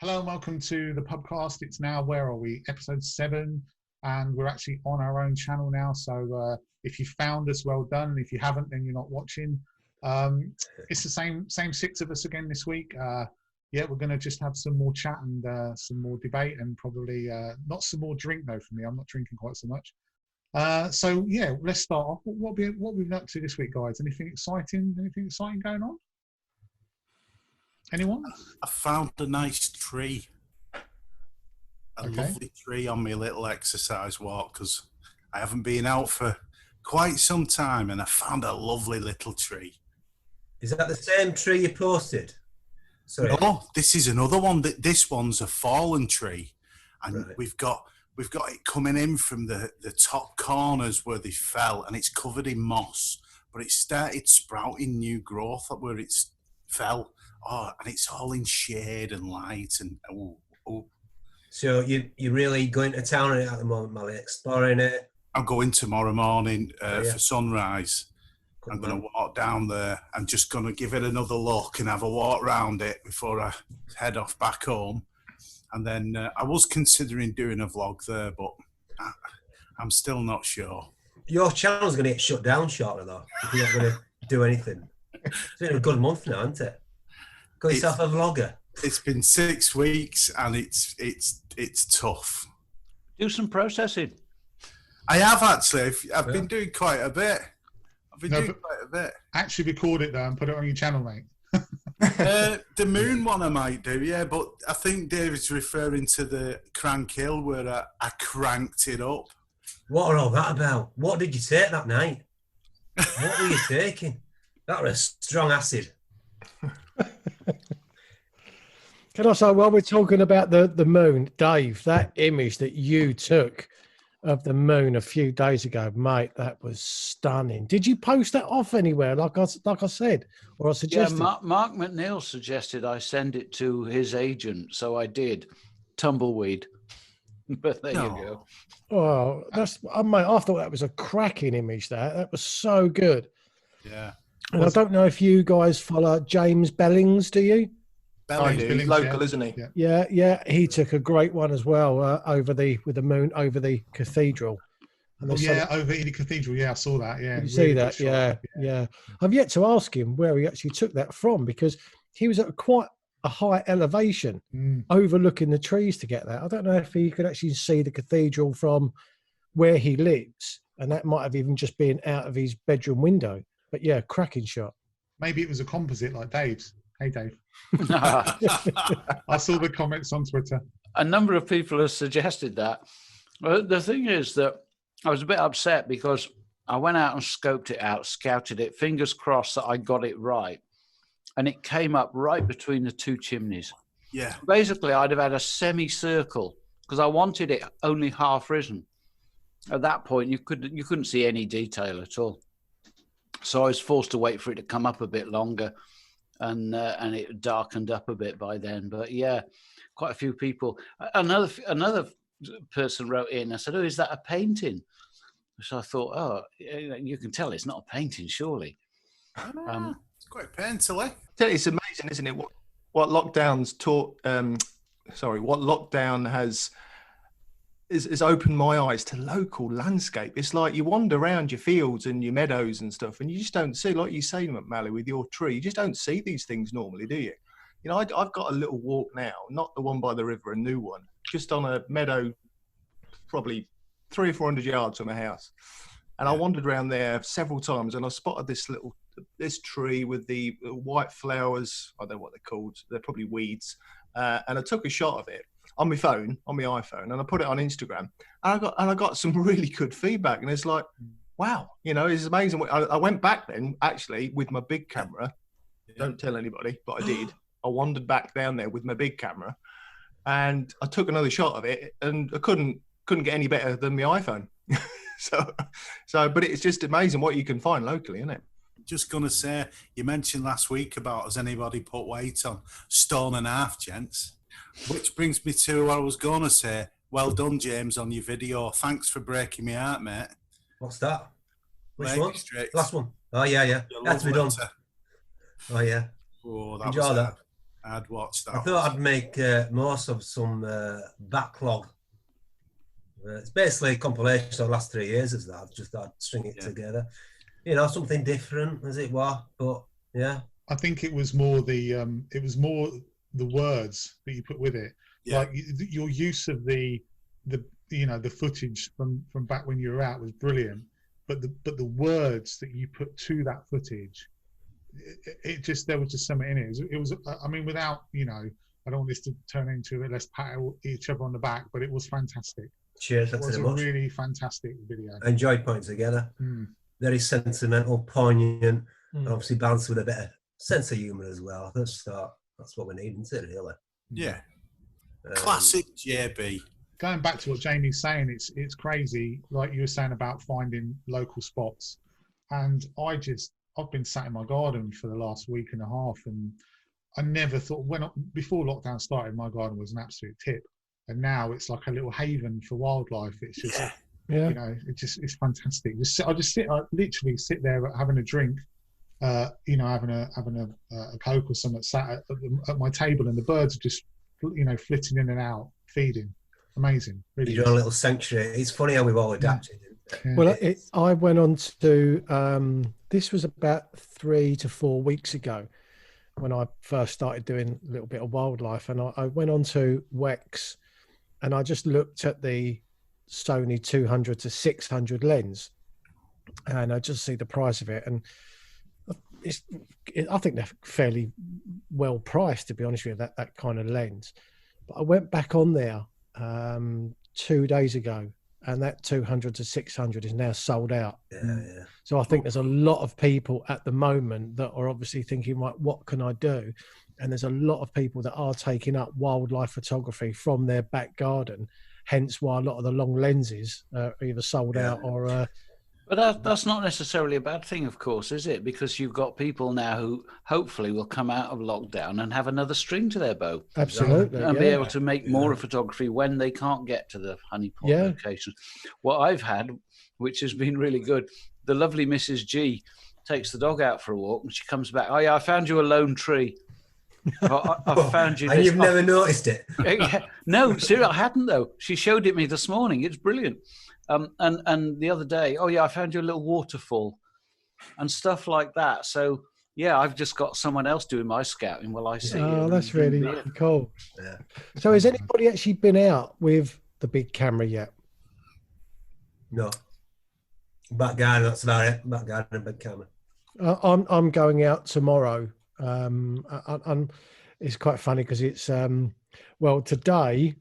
Hello and welcome to the Pubcast. It's now, where are we? Episode 7, and we're actually on our own channel now. So if you found us, well done. And if you haven't, then you're not watching. It's the same 6 of us again this week. Yeah, we're going to just have some more chat and some more debate, and probably not some more drink though for me. I'm not drinking quite so much. So yeah, let's start off. What we've been up to this week, guys? Anything exciting? Anything exciting going on? Anyone? I found a nice tree, lovely tree on my little exercise walk, because I haven't been out for quite some time, and I found a lovely little tree. Is that the same tree you posted? Sorry. No, this is another one. This one's a fallen tree, and Right. we've got it coming in from the top corners where they fell, and it's covered in moss, but it started sprouting new growth up where it's fell. Oh, and it's all in shade and light, and So you're really going to town on it at the moment, Mally, exploring it? I'm going tomorrow morning Yeah. for sunrise. Good I'm going man. to walk down there. I'm just going to give it another look and have a walk around it before I head off back home. And then I was considering doing a vlog there, but I'm still not sure. Your channel's going to get shut down shortly, though, if you're not going to do anything. It's been a good month now, hasn't it? Got yourself a vlogger. It's been 6 weeks, and it's tough. Do some processing. I have actually. I've been doing quite a bit. Actually record it though and put it on your channel, mate. The moon one I might do, yeah, but I think David's referring to the Crank Hill where I cranked it up. What are all that about? What did you take that night? What were you taking? That was strong acid. Can I say, while we're talking about the moon, Dave, that image that you took of the moon a few days ago, mate, that was stunning. Did you post that off anywhere, like I said, or I suggested? Yeah, Mark McNeil suggested I send it to his agent, so I did. Tumbleweed. But there you go. Oh, mate, I thought that was a cracking image. That was so good. Yeah. And I don't know if you guys follow James Bellings, do you? I do. He's local, yeah. isn't he? Yeah. He took a great one as well with the moon over the cathedral. And Over Ely Cathedral. Yeah, I saw that. Yeah, you see that? Yeah. I've yet to ask him where he actually took that from, because he was at quite a high elevation, overlooking the trees to get that. I don't know if he could actually see the cathedral from where he lives, and that might have even just been out of his bedroom window. But yeah, cracking shot. Maybe it was a composite like Dave's. Hey, Dave. I saw the comments on Twitter. A number of people have suggested that. Well, the thing is that I was a bit upset because I went out and scoped it out, scouted it, fingers crossed that I got it right. And it came up right between the two chimneys. Yeah. Basically, I'd have had a semicircle because I wanted it only half risen. At that point, you couldn't see any detail at all. So I was forced to wait for it to come up a bit longer, and it darkened up a bit by then. But yeah, quite a few people. Another person wrote in. I said, "Oh, is that a painting?" So I thought, "Oh, you can tell it's not a painting, surely." It's quite painterly. It's amazing, isn't it? What lockdowns taught? What lockdown has opened my eyes to local landscape. It's like you wander around your fields and your meadows and stuff, and you just don't see, like you say, Mally, with your tree, you just don't see these things normally, do you? You know, I've got a little walk now, not the one by the river, a new one, just on a meadow, probably 300 or 400 yards from my house. And I wandered around there several times, and I spotted this tree with the white flowers. I don't know what they're called. They're probably weeds. And I took a shot of it on my phone, on my iPhone, and I put it on Instagram. And I got some really good feedback. And it's like, wow, you know, it's amazing. I went back then, actually, with my big camera. Don't tell anybody, but I did. I wandered back down there with my big camera, and I took another shot of it, and I couldn't get any better than my iPhone. But it's just amazing what you can find locally, isn't it? Just going to say, you mentioned last week about has anybody put weight on? 1.5 stone, gents. Which brings me to what I was going to say. Well done, James, on your video. Thanks for breaking me heart, mate. What's that? Which Leg one? restricts. Last one. Oh, yeah. Your That's love me done. letter. Oh, yeah. Oh, that Enjoy was that. I'd watch that. I thought I'd make most of some backlog. It's basically a compilation of the last 3 years of that. Just I'd string it together. You know, something different as it were. But yeah. I think it was more the words that you put with it. Yeah. Like your use of the footage from back when you were out was brilliant. But the words that you put to that footage, it just, there was just something in it. It was I mean, without, I don't want this to turn into let's pat each other on the back, but it was fantastic. Cheers. It was a really fantastic video. I enjoyed putting it together. Very sentimental, poignant, and obviously balanced with a bit of sense of humour as well. That's what we need, isn't it, really? Yeah. Classic JB. Going back to what Jamie's saying, it's crazy, like you were saying about finding local spots. And I've been sat in my garden for the last week and a half, and I never thought, before lockdown started, my garden was an absolute tip. And now it's like a little haven for wildlife. It's just, it's fantastic. I literally sit there having a drink, having a Coke or something, sat at my table, and the birds are just, flitting in and out, feeding. Amazing. Really. You're a little sanctuary. It's funny how we've all adapted. Yeah. Well, I went on to, this was about 3 to 4 weeks ago when I first started doing a little bit of wildlife, and I went on to Wex, and I just looked at the Sony 200 to 600 lens, and I just see the price of it, and I think they're fairly well priced, to be honest with you, that kind of lens. But I went back on there 2 days ago, and that 200 to 600 is now sold out. Yeah. So I think there's a lot of people at the moment that are obviously thinking, right, what can I do? And there's a lot of people that are taking up wildlife photography from their back garden, hence why a lot of the long lenses are either sold out or... But that's not necessarily a bad thing, of course, is it? Because you've got people now who hopefully will come out of lockdown and have another string to their bow. Absolutely. And be able to make more of photography when they can't get to the honeypot locations. What I've had, which has been really good, the lovely Mrs. G takes the dog out for a walk, and she comes back, oh yeah, I found you a lone tree. I found you this. And you've never noticed it? No, seriously, I hadn't though. She showed it me this morning. It's brilliant. And the other day, oh yeah, I found you a little waterfall and stuff like that. So yeah, I've just got someone else doing my scouting while I see it. Oh, that's really cool. Yeah. So has anybody actually been out with the big camera yet? No. Back garden, that's about it. Back garden and big camera. I'm going out tomorrow. It's quite funny because it's today.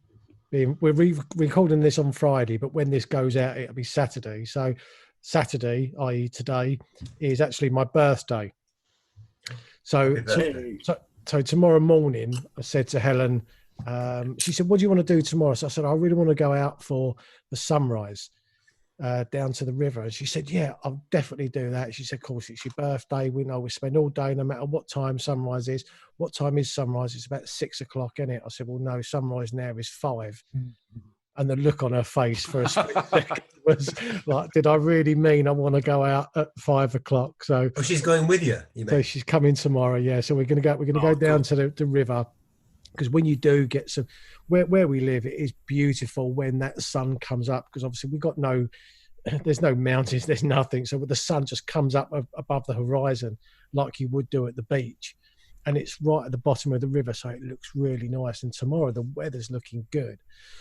We're recording this on Friday, but when this goes out, it'll be Saturday. So Saturday, i.e. today, is actually my birthday. So tomorrow morning, I said to Helen, she said, what do you want to do tomorrow? So I said, I really want to go out for the sunrise down to the river. And she said, yeah, I'll definitely do that. She said, of course, it's your birthday. We know we spend all day, no matter what time sunrise is. What time is sunrise? It's about 6 o'clock, isn't it? I said, well, no, sunrise now is 5. And the look on her face for a split second was like, did I really mean I want to go out at 5 o'clock? So she's going with you. So she's coming tomorrow. Yeah. So we're going to go down to the river, because when you do get some, where we live, it is beautiful when that sun comes up, because obviously there's no mountains, there's nothing. So the sun just comes up above the horizon like you would do at the beach. And it's right at the bottom of the river, so it looks really nice. And tomorrow the weather's looking good.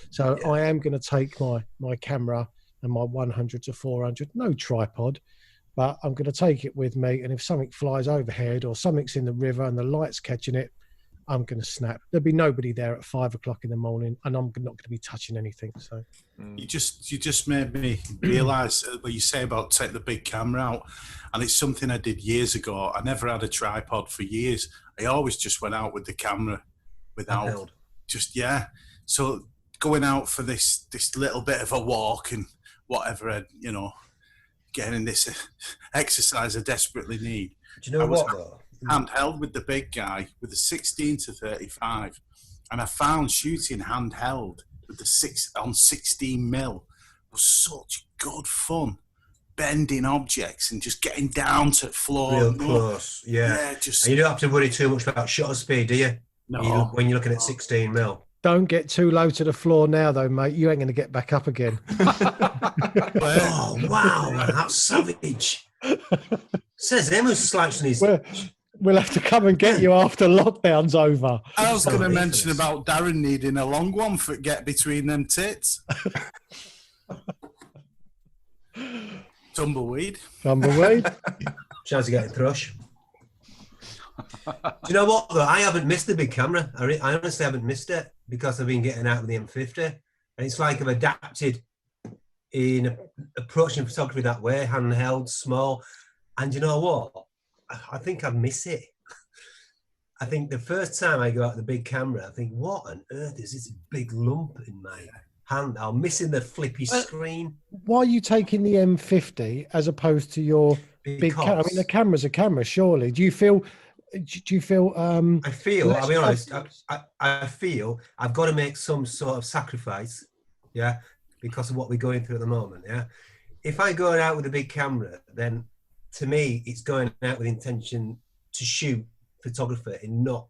So I am going to take my camera and my 100 to 400, no tripod, but I'm going to take it with me. And if something flies overhead or something's in the river and the light's catching it, I'm going to snap. There'll be nobody there at 5 o'clock in the morning, and I'm not going to be touching anything. So you just made me realise what you say about take the big camera out, and it's something I did years ago. I never had a tripod for years. I always just went out with the camera without So going out for this little bit of a walk and whatever, getting in this exercise I desperately need. Do you know what though? Handheld with the big guy with the 16 to 35, and I found shooting handheld with the 16mm was such good fun, bending objects and just getting down to floor real close. And you don't have to worry too much about shutter speed, do you? No. When you're looking at 16 mil. Don't get too low to the floor now, though, mate. You ain't going to get back up again. Oh, wow, man, that's savage. Says Emma's slouching his... We'll have to come and get you after lockdown's over. I was going to mention about Darren needing a long one for get between them tits. Tumbleweed. Chance of getting thrush. Do you know what, though? I haven't missed the big camera. I honestly haven't missed it because I've been getting out with the M50. And it's like I've adapted in approaching photography that way, handheld, small. And you know what? I think I miss it. I think the first time I go out with the big camera, I think, what on earth is this big lump in my hand? I'm missing the flippy screen. Why are you taking the M50 as opposed to your big camera? I mean, the camera's a camera, surely. Do you feel... I feel, I'll be honest, I feel I've got to make some sort of sacrifice, yeah, because of what we're going through at the moment, yeah. If I go out with a big camera, then to me, it's going out with intention to shoot photography and not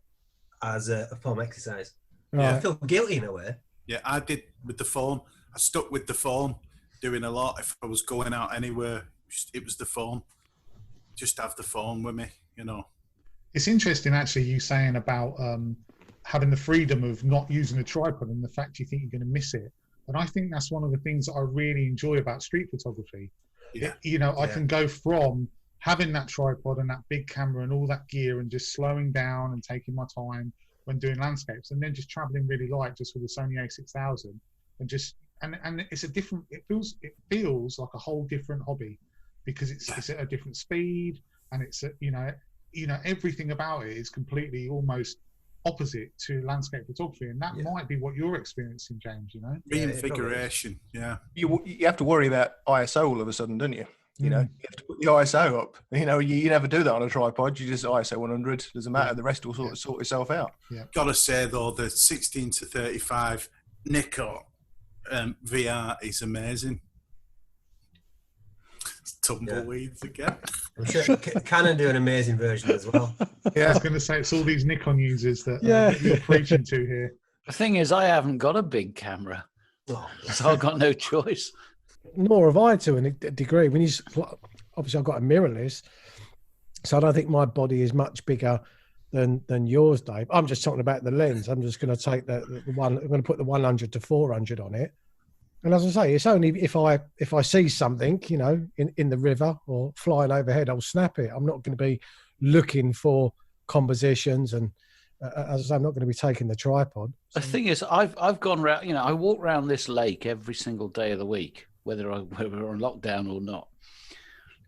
as a form of exercise. Right. I feel guilty in a way. Yeah, I did with the phone. I stuck with the phone, doing a lot. If I was going out anywhere, it was the phone. Just have the phone with me, you know. It's interesting, actually, you saying about having the freedom of not using a tripod and the fact you think you're going to miss it. And I think that's one of the things that I really enjoy about street photography. Yeah. I can go from having that tripod and that big camera and all that gear and just slowing down and taking my time when doing landscapes, and then just traveling really light just with the Sony A6000 and just and it's a different. It feels like a whole different hobby because it's at a different speed and it's everything about it is completely almost opposite to landscape photography, and that might be what you're experiencing, James. Reinvigoration. Yeah, you have to worry about ISO all of a sudden, don't you? You have to put the ISO up. You never do that on a tripod. You just ISO 100. Doesn't matter. The rest will sort itself out. Yeah. Gotta say though, the 16 to 35 Nikon VR is amazing. Tumbleweeds again. I'm sure Canon do an amazing version as well. Yeah, I was going to say it's all these Nikon users that you're preaching to here. The thing is, I haven't got a big camera, so I've got no choice. Nor have I to a degree. Obviously, I've got a mirrorless, so I don't think my body is much bigger than yours, Dave. I'm just talking about the lens. I'm just going to take the one. I'm going to put the 100 to 400 on it. And as I say, it's only if I see something, in the river or flying overhead, I'll snap it. I'm not going to be looking for compositions, and as I say, I'm not going to be taking the tripod. The thing is, I've gone around. I walk around this lake every single day of the week, whether we're on lockdown or not.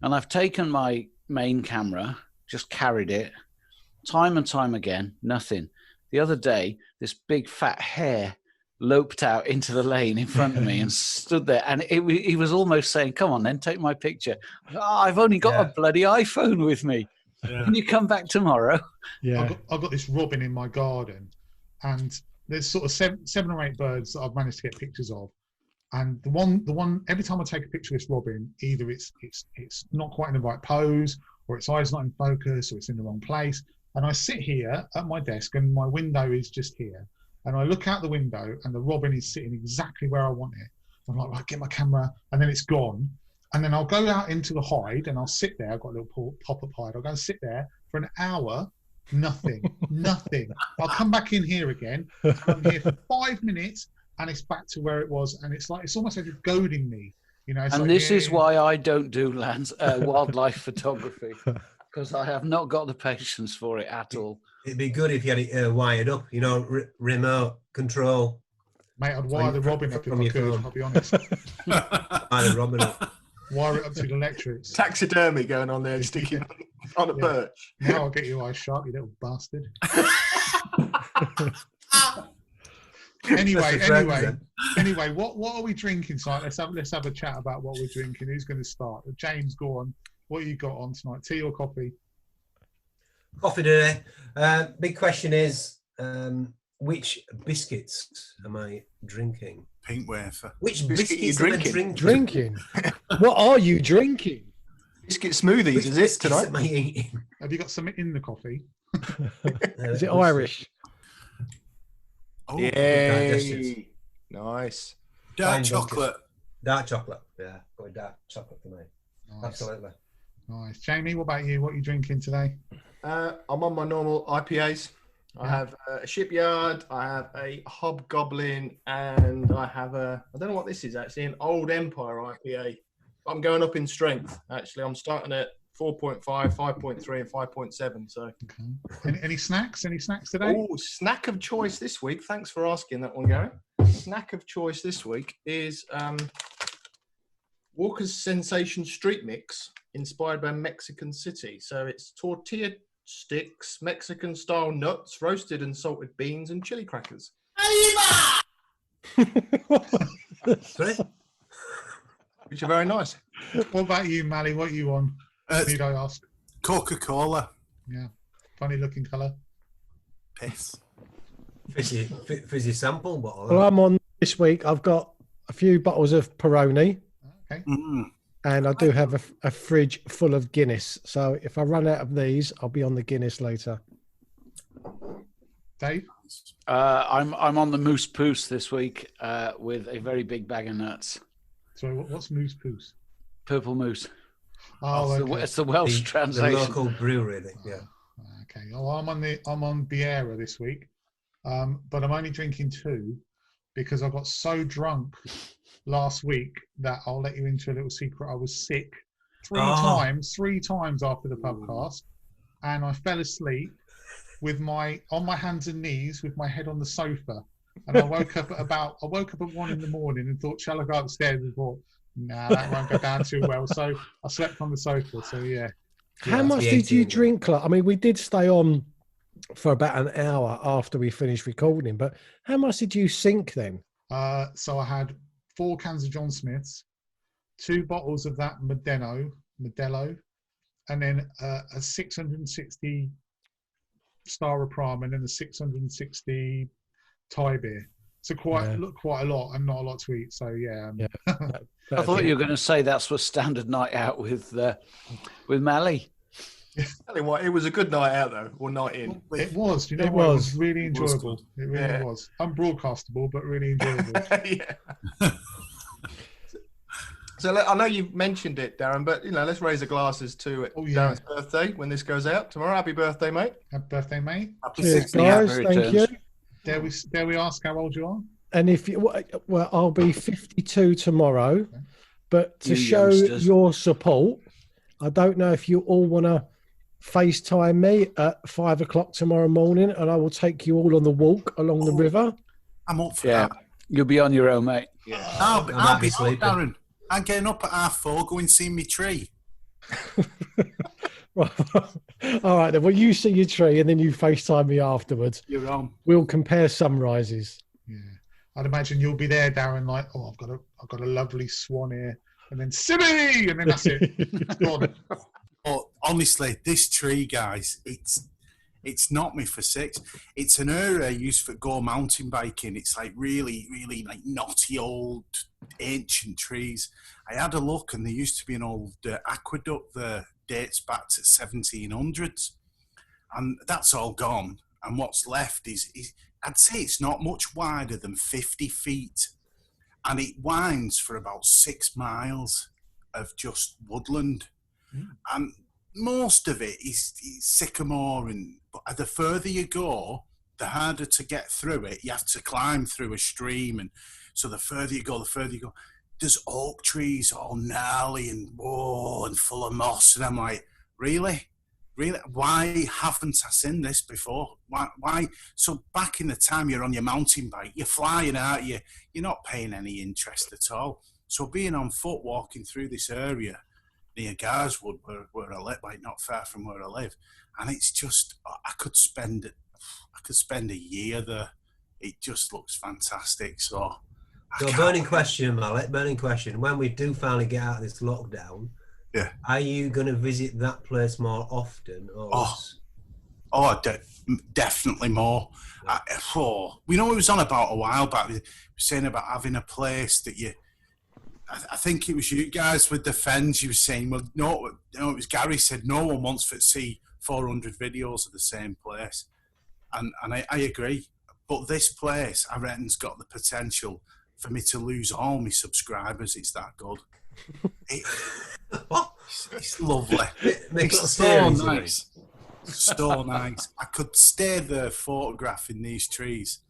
And I've taken my main camera, just carried it, time and time again, nothing. The other day, this big fat hare loped out into the lane in front of me and stood there, and he was almost saying, "Come on then, take my picture." I've only got a bloody iPhone with me. Can you come back tomorrow? I've got this robin in my garden, and there's sort of seven or eight birds that I've managed to get pictures of, and the one every time I take a picture of this robin, either it's not quite in the right pose, or its eye's not in focus, or it's in the wrong place, and I sit here at my desk and my window is just here. And I look out the window and the robin is sitting exactly where I want it. I'm like, right, get my camera, and then it's gone. And then I'll go out into the hide and I'll sit there. I've got a little pop-up hide. I'll go and sit there for an hour, nothing. I'll come back in here again. I'm here for 5 minutes and it's back to where it was. And it's almost like it's goading me. And this is why I don't do wildlife photography, because I have not got the patience for it at all. It'd be good if you had it wired up, remote control. Mate, I'd wire the robin up if I could, I'll be honest. Wire the robin up. Wire it up to the electrics. Taxidermy going on there and sticking on a perch. Now I'll get your eyes sharp, you little bastard. Anyway, what are we drinking tonight? Let's have a chat about what we're drinking. Who's going to start? James, go on. What you got on tonight? Tea or coffee? Coffee today. Big question is, which biscuits am I drinking? Pink wafer. Which biscuits am I drinking? What are you drinking? Biscuit smoothies, is it tonight? Have you got something in the coffee? Is it Irish? Oh, Yay! Nice. dark Fine chocolate. Dark chocolate. Yeah, go with dark chocolate for me. Nice. Absolutely. Nice. Jamie, what about you? What are you drinking today? I'm on my normal IPAs. I have a Shipyard, I have a Hobgoblin, and I have I don't know what this is actually, an Old Empire IPA. I'm going up in strength, actually. I'm starting at 4.5, 5.3, and 5.7. So, okay. Any snacks? Any snacks today? Oh, snack of choice this week. Thanks for asking that one, Gary. Snack of choice this week is Walker's Sensation Street Mix, inspired by Mexican City. So it's tortilla sticks, Mexican style nuts, roasted and salted beans, and chili crackers. Sorry? Which are very nice. What about you, Mally? What are you on? Need I ask? Coca-Cola. Yeah. Funny looking colour. Piss. Fizzy sample bottle. Well, I'm on this week. I've got a few bottles of Peroni, Okay. and I do have a fridge full of Guinness. So if I run out of these, I'll be on the Guinness later. Dave? I'm on the Moose Poose this week with a very big bag of nuts. Sorry, what's Moose Poose? Purple Moose. Oh, okay. It's the Welsh The translation. local brewery, I think, yeah. Okay. Oh, I'm on Biera this week, but I'm only drinking 2 because I got so drunk last week that I'll let you into a little secret. I was sick 3 times after the pubcast, and I fell asleep on my hands and knees with my head on the sofa. And I woke up at 1 in the morning and thought, shall I go upstairs? And thought, nah, that won't go down too well. So I slept on the sofa. So yeah. How much did you drink? I mean, we did stay on for about an hour after we finished recording, but how much did you sink then? So I had 4 cans of John Smith's, 2 bottles of that Modelo, and then a 660 Star of Prime, and then a 660 Thai beer. So quite a lot, and not a lot to eat. So yeah. I thought you were going to say that's for standard night out with Mally. Tell you what, it was a good night out though, or night in. It was. You know, it was really enjoyable. It really was unbroadcastable, but really enjoyable. Yeah. So I know you've mentioned it, Darren, but let's raise the glasses to Darren's birthday when this goes out tomorrow. Happy birthday, mate! Happy birthday, mate! Cheers, guys. Thank you. Dare we ask how old you are? And if you, well, I'll be 52 tomorrow, but to show youngsters. your support, I don't know if you all want to FaceTime me at 5 o'clock tomorrow morning, and I will take you all on the walk along the river. I'm up for that. You'll be on your own, mate. Yeah. I'll be sleeping. Darren, I'm getting up at 4:30, go and see me tree. Right. All right, then. Well, you see your tree, and then you FaceTime me afterwards. You're on. We'll compare sunrises. Yeah, I'd imagine you'll be there, Darren. Like, I've got a lovely swan here, and then Sibby, and then that's it. It's gone. But honestly, this tree, guys, it's knocked me for 6. It's an area I used for go mountain biking. It's like really, really like knotty old ancient trees. I had a look, and there used to be an old aqueduct there, dates back to 1700s, and that's all gone. And what's left is I'd say it's not much wider than 50 feet, and it winds for about 6 miles of just woodland. And most of it is sycamore, but the further you go, the harder to get through it. You have to climb through a stream, and so the further you go, there's oak trees all gnarly and full of moss, and I'm like, really? Why haven't I seen this before? Why? So back in the time you're on your mountain bike, you're flying out, you're not paying any interest at all. So being on foot, walking through this area near Garswood, where I live, like not far from where I live, and it's just, I could spend a year there. It just looks fantastic. So burning question, Mallet, burning question. When we do finally get out of this lockdown, are you going to visit that place more often? Definitely more. We know it was on about a while back. We were saying about having a place that I think it was you guys with the fence. You were saying, well, no, it was Gary said no one wants to see 400 videos of the same place, and I agree. But this place, I reckon's got the potential for me to lose all my subscribers. It's that good. It's lovely. It's so nice. So nice. I could stay there photographing these trees.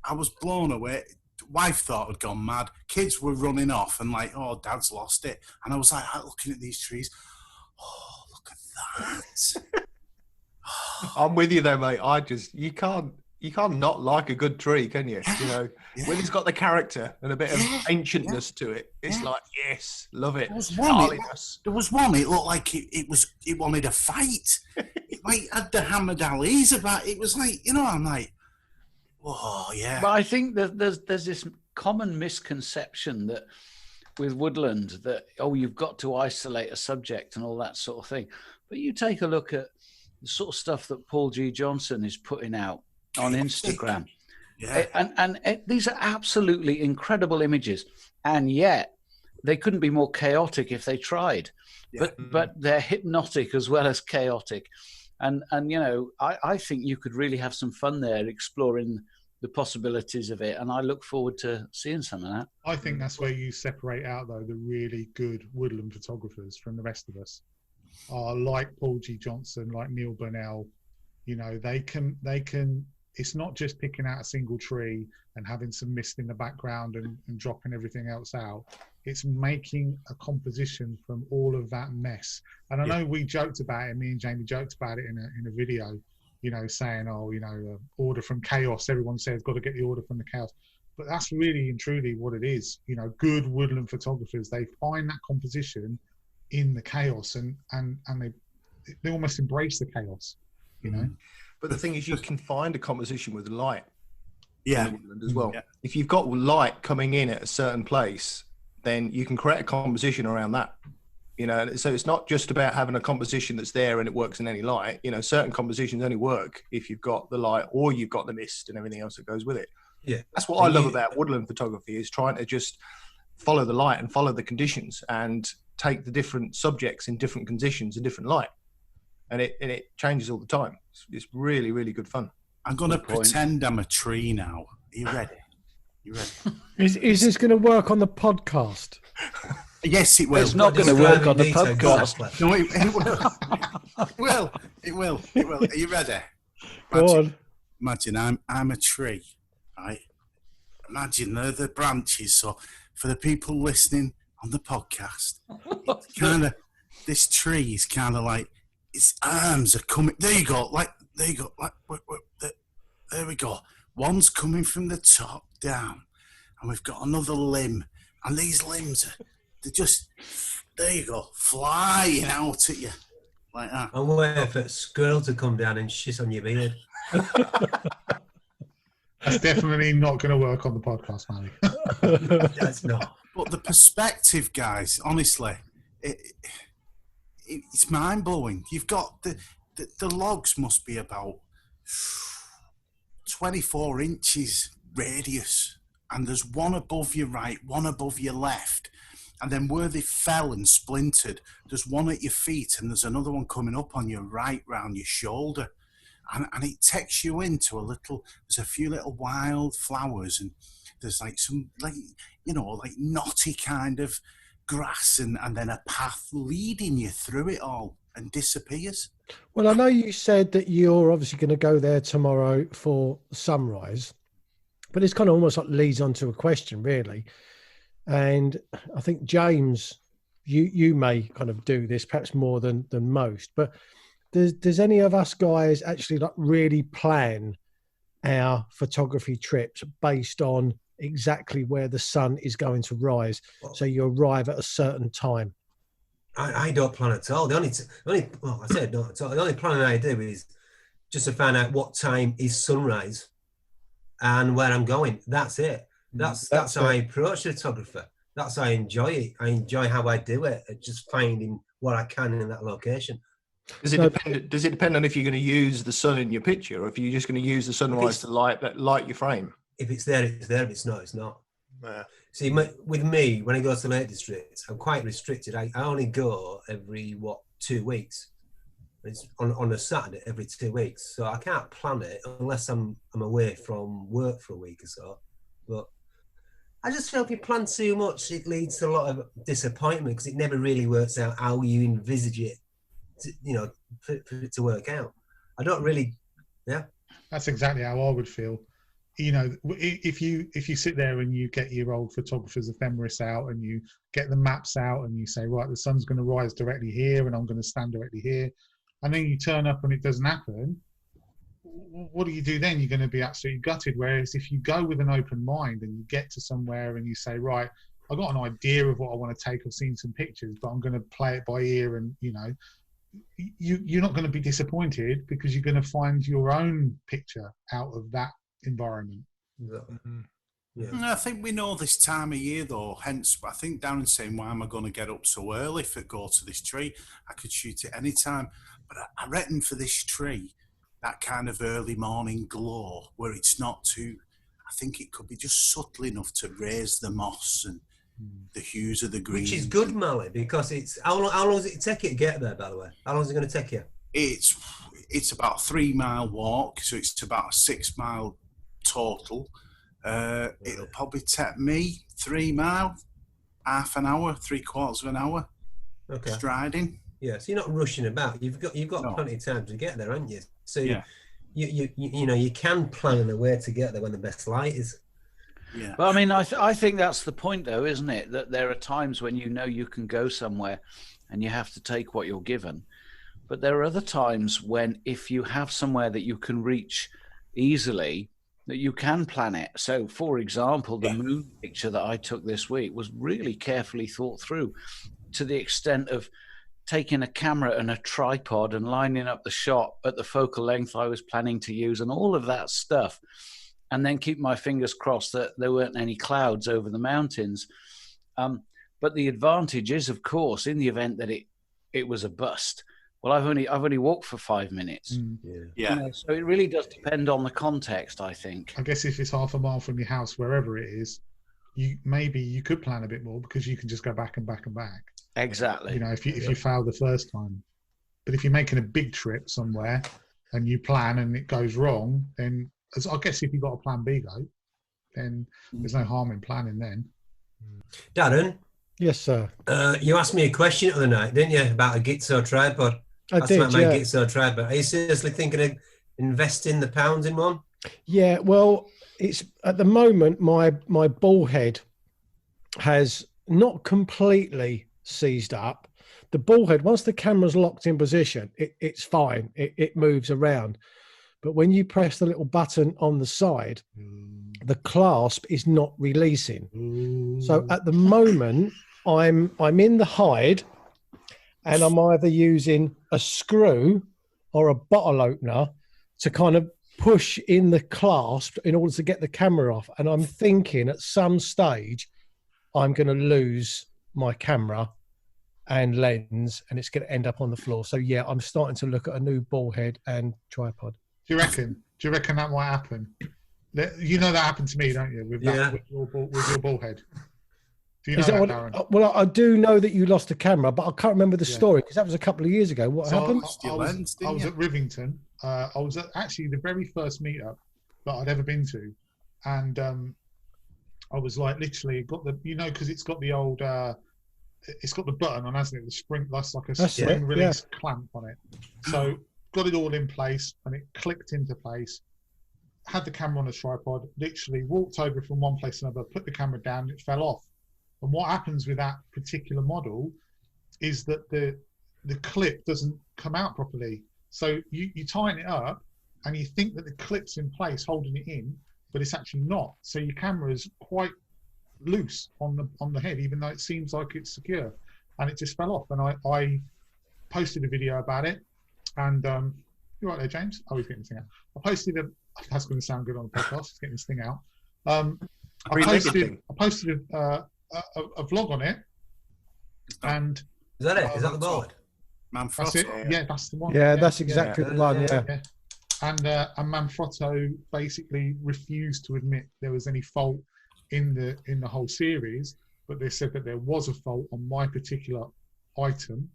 I was blown away. Wife thought I'd gone mad. Kids were running off and like, oh, Dad's lost it. And I was like, looking at these trees. Oh, look at that. I'm with you though, mate. You can't not like a good tree, can you? You know, when it's got the character and a bit of ancientness to it, it's like, yes, love it. There was one. It looked like it wanted a fight. It like had the Muhammad Ali's about. It was like, I'm like, oh yeah. But I think that there's this common misconception that with woodland that you've got to isolate a subject and all that sort of thing. But you take a look at the sort of stuff that Paul G. Johnson is putting out on Instagram. Yeah. And these are absolutely incredible images. And yet they couldn't be more chaotic if they tried. Yeah. But they're hypnotic as well as chaotic. And I think you could really have some fun there exploring the possibilities of it. And I look forward to seeing some of that. I think that's where you separate out, though, the really good woodland photographers from the rest of us. Like Paul G. Johnson, like Neil Burnell, they can. It's not just picking out a single tree and having some mist in the background and dropping everything else out. It's making a composition from all of that mess. And I know we joked about it. Me and Jamie joked about it in a video, saying, order from chaos. Everyone says got to get the order from the chaos. But that's really and truly what it is. Good woodland photographers, they find that composition in the chaos and they almost embrace the chaos, But the thing is, you can find a composition with light in the woodland as well. If you've got light coming in at a certain place, then you can create a composition around that. So it's not just about having a composition that's there and it works in any light. Certain compositions only work if you've got the light or you've got the mist and everything else that goes with it. Yeah, that's what I love about woodland photography, is trying to just follow the light and follow the conditions and take the different subjects in different conditions and different light, and it changes all the time. It's really, really good fun. I'm going to pretend I'm a tree now. Are you ready? Is this going to work on the podcast? Yes, it will. It's not going to work on the podcast. No, it will. It will. Are you ready? Go on. Imagine I'm a tree, right? Imagine they're the branches. So for the people listening on the podcast, this tree is kind of like its arms are coming. There you go. There we go. One's coming from the top down, and we've got another limb, and these limbs they're just, there you go, flying out at you like that. I'm waiting for a squirrel to come down and shit on your beard. That's definitely not going to work on the podcast, Manny. That's not. But the perspective, guys, honestly, it's mind-blowing. You've got the logs must be about 24 inches radius, and there's one above your right, one above your left, and then where they fell and splintered, there's one at your feet, and there's another one coming up on your right round your shoulder. And it takes you into there's a few little wild flowers, and there's like some, knotty kind of grass, and then a path leading you through it all and disappears. Well, I know you said that you're obviously going to go there tomorrow for sunrise, but it's kind of almost like leads on to a question, really. And I think, James, you may kind of do this perhaps more than most, but does any of us guys actually really plan our photography trips based on exactly where the sun is going to rise, so you arrive at a certain time? I don't plan at all. The only planning I do is just to find out what time is sunrise and where I'm going. That's it. That's how I approach the photographer. That's how I enjoy it. I enjoy how I do it, just finding what I can in that location. Does it depend on if you're going to use the sun in your picture, or if you're just going to use the sunrise to light your frame? If it's there, it's there. If it's not, it's not. Yeah. See, with me, when I go to the Lake District, I'm quite restricted. I only go every 2 weeks. It's on a Saturday every 2 weeks, so I can't plan it unless I'm away from work for a week or so. But I just feel if you plan too much, it leads to a lot of disappointment because it never really works out how you envisage it, for it to work out. I don't really, That's exactly how I would feel. If you sit there and you get your old photographer's ephemeris out and you get the maps out and you say, right, the sun's going to rise directly here and I'm going to stand directly here, and then you turn up and it doesn't happen, what do you do then? You're going to be absolutely gutted. Whereas if you go with an open mind and you get to somewhere and you say, right, I've got an idea of what I want to take, I've seen some pictures, but I'm going to play it by ear, and you're not going to be disappointed because you're going to find your own picture out of that environment. Yeah. I think we know this time of year though, hence I think Darren's saying, why am I going to get up so early if it go to this tree? I could shoot it any time. But I reckon for this tree, that kind of early morning glow where it's not too, I think it could be just subtle enough to raise the moss and the hues of the green. Which is good, Mally, because it's how long does it take you to get there, by the way? How long is it going to take you? It's about a 3 mile walk, so it's about a 6 mile total. It'll probably take me 3 mile, half an hour, 3/4 of an hour. Okay. Striding. Yeah, so you're not rushing about. You've got plenty of time to get there, haven't you? So you can plan in a way to get there when the best light is. Yeah. Well, I mean, I think that's the point, though, isn't it? That there are times when you can go somewhere, and you have to take what you're given. But there are other times when, if you have somewhere that you can reach easily, that you can plan it. So, for example, the moon picture that I took this week was really carefully thought through, to the extent of taking a camera and a tripod and lining up the shot at the focal length I was planning to use and all of that stuff, and then keep my fingers crossed that there weren't any clouds over the mountains. But the advantage is, of course, in the event that it was a bust, well, I've only walked for 5 minutes. So it really does depend on the context, I think. I guess if it's half a mile from your house, wherever it is, you could plan a bit more because you can just go back and back and back. Exactly. If you fail the first time, but if you're making a big trip somewhere and you plan and it goes wrong, then I guess if you've got a plan B though, then there's no harm in planning then. Darren. Yes, sir. You asked me a question the other night, didn't you, about a Gitzo tripod? I did. About my Gitzo tripod. Are you seriously thinking of investing the pounds in one? Yeah. Well, it's at the moment my ball head has not completely seized up. The ball head, once the camera's locked in position, it's fine. It moves around. But when you press the little button on the side, the clasp is not releasing. So at the moment, I'm in the hide, and I'm either using a screw or a bottle opener to kind of push in the clasp in order to get the camera off. And I'm thinking at some stage, I'm going to lose my camera and lens, and it's going to end up on the floor. So yeah, I'm starting to look at a new ball head and tripod. Do you reckon that might happen? You know that happened to me, don't you? With your ball head. Do you know that, Darren? Well, I do know that you lost a camera, but I can't remember the story because that was a couple of years ago. What happened? I was at Rivington. I was at actually the very first meetup that I'd ever been to, and I was like literally got the because it's got the old it's got the button on, hasn't it? The spring, that's like a spring release clamp on it. So got it all in place and it clicked into place. Had the camera on a tripod, literally walked over from one place to another, put the camera down, and it fell off. And what happens with that particular model is that the clip doesn't come out properly. So you tighten it up and you think that the clip's in place holding it in, but it's actually not. So your camera is quite loose on the head, even though it seems like it's secure, and it just fell off. And I posted a video about it, and you're right there, James. Oh, he's getting this thing out. I posted that's going to sound good on the podcast. He's getting this thing out. I posted a vlog on it, and is that it? Is that the board? That's it. Yeah, that's the one. Yeah, that's exactly the one. Yeah. And Manfrotto basically refused to admit there was any fault in the whole series, but they said that there was a fault on my particular item,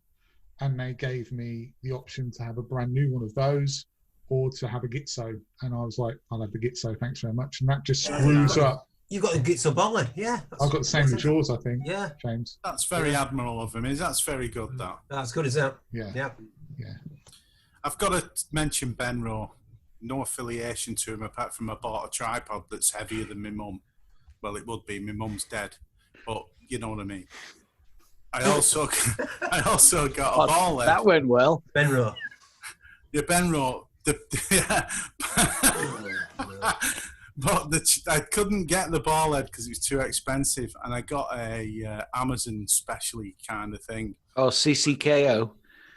and they gave me the option to have a brand new one of those or to have a Gitzo. And I was like, I'll have the Gitzo, thanks very much. And that just screws up. You got a Gitzo bollard, yeah. I've got the same as yours, I think. Yeah, James. That's very admirable of him. That's very good. That's good as that. Yeah. Yeah. Yeah. I've got to mention Ben Rowe. No affiliation to him apart from I bought a tripod that's heavier than my mum. Well, it would be. My mum's dead, but you know what I mean. I also got a ball head. That went well. Ben Rowe. Yeah, Ben Rowe. But I couldn't get the ball head because it was too expensive, and I got a Amazon specially kind of thing. Oh, CCKO.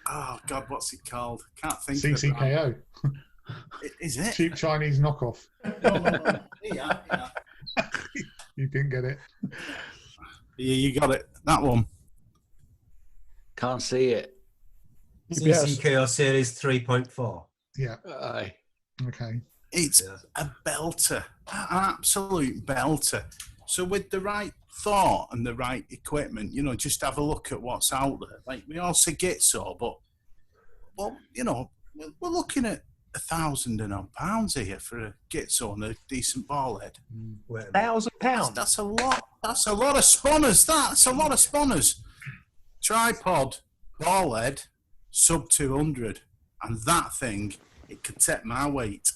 Oh God, what's it called? Can't think. CCKO. Is it? Cheap Chinese knockoff. Yeah. You didn't get it. Yeah, you got it. That one. Can't see it. CCKO Series 3.4. Yeah. Aye. Okay. It's a belter, an absolute belter. So with the right thought and the right equipment, just have a look at what's out there. Like we all say Gitzo, but well, we're looking at £1,000 here for a Gitzo and a decent ball head. £1,000. That's a lot. That's a lot of spanners. That's a lot of spanners. Tripod, ball head, sub 200, and that thing, it could take my weight.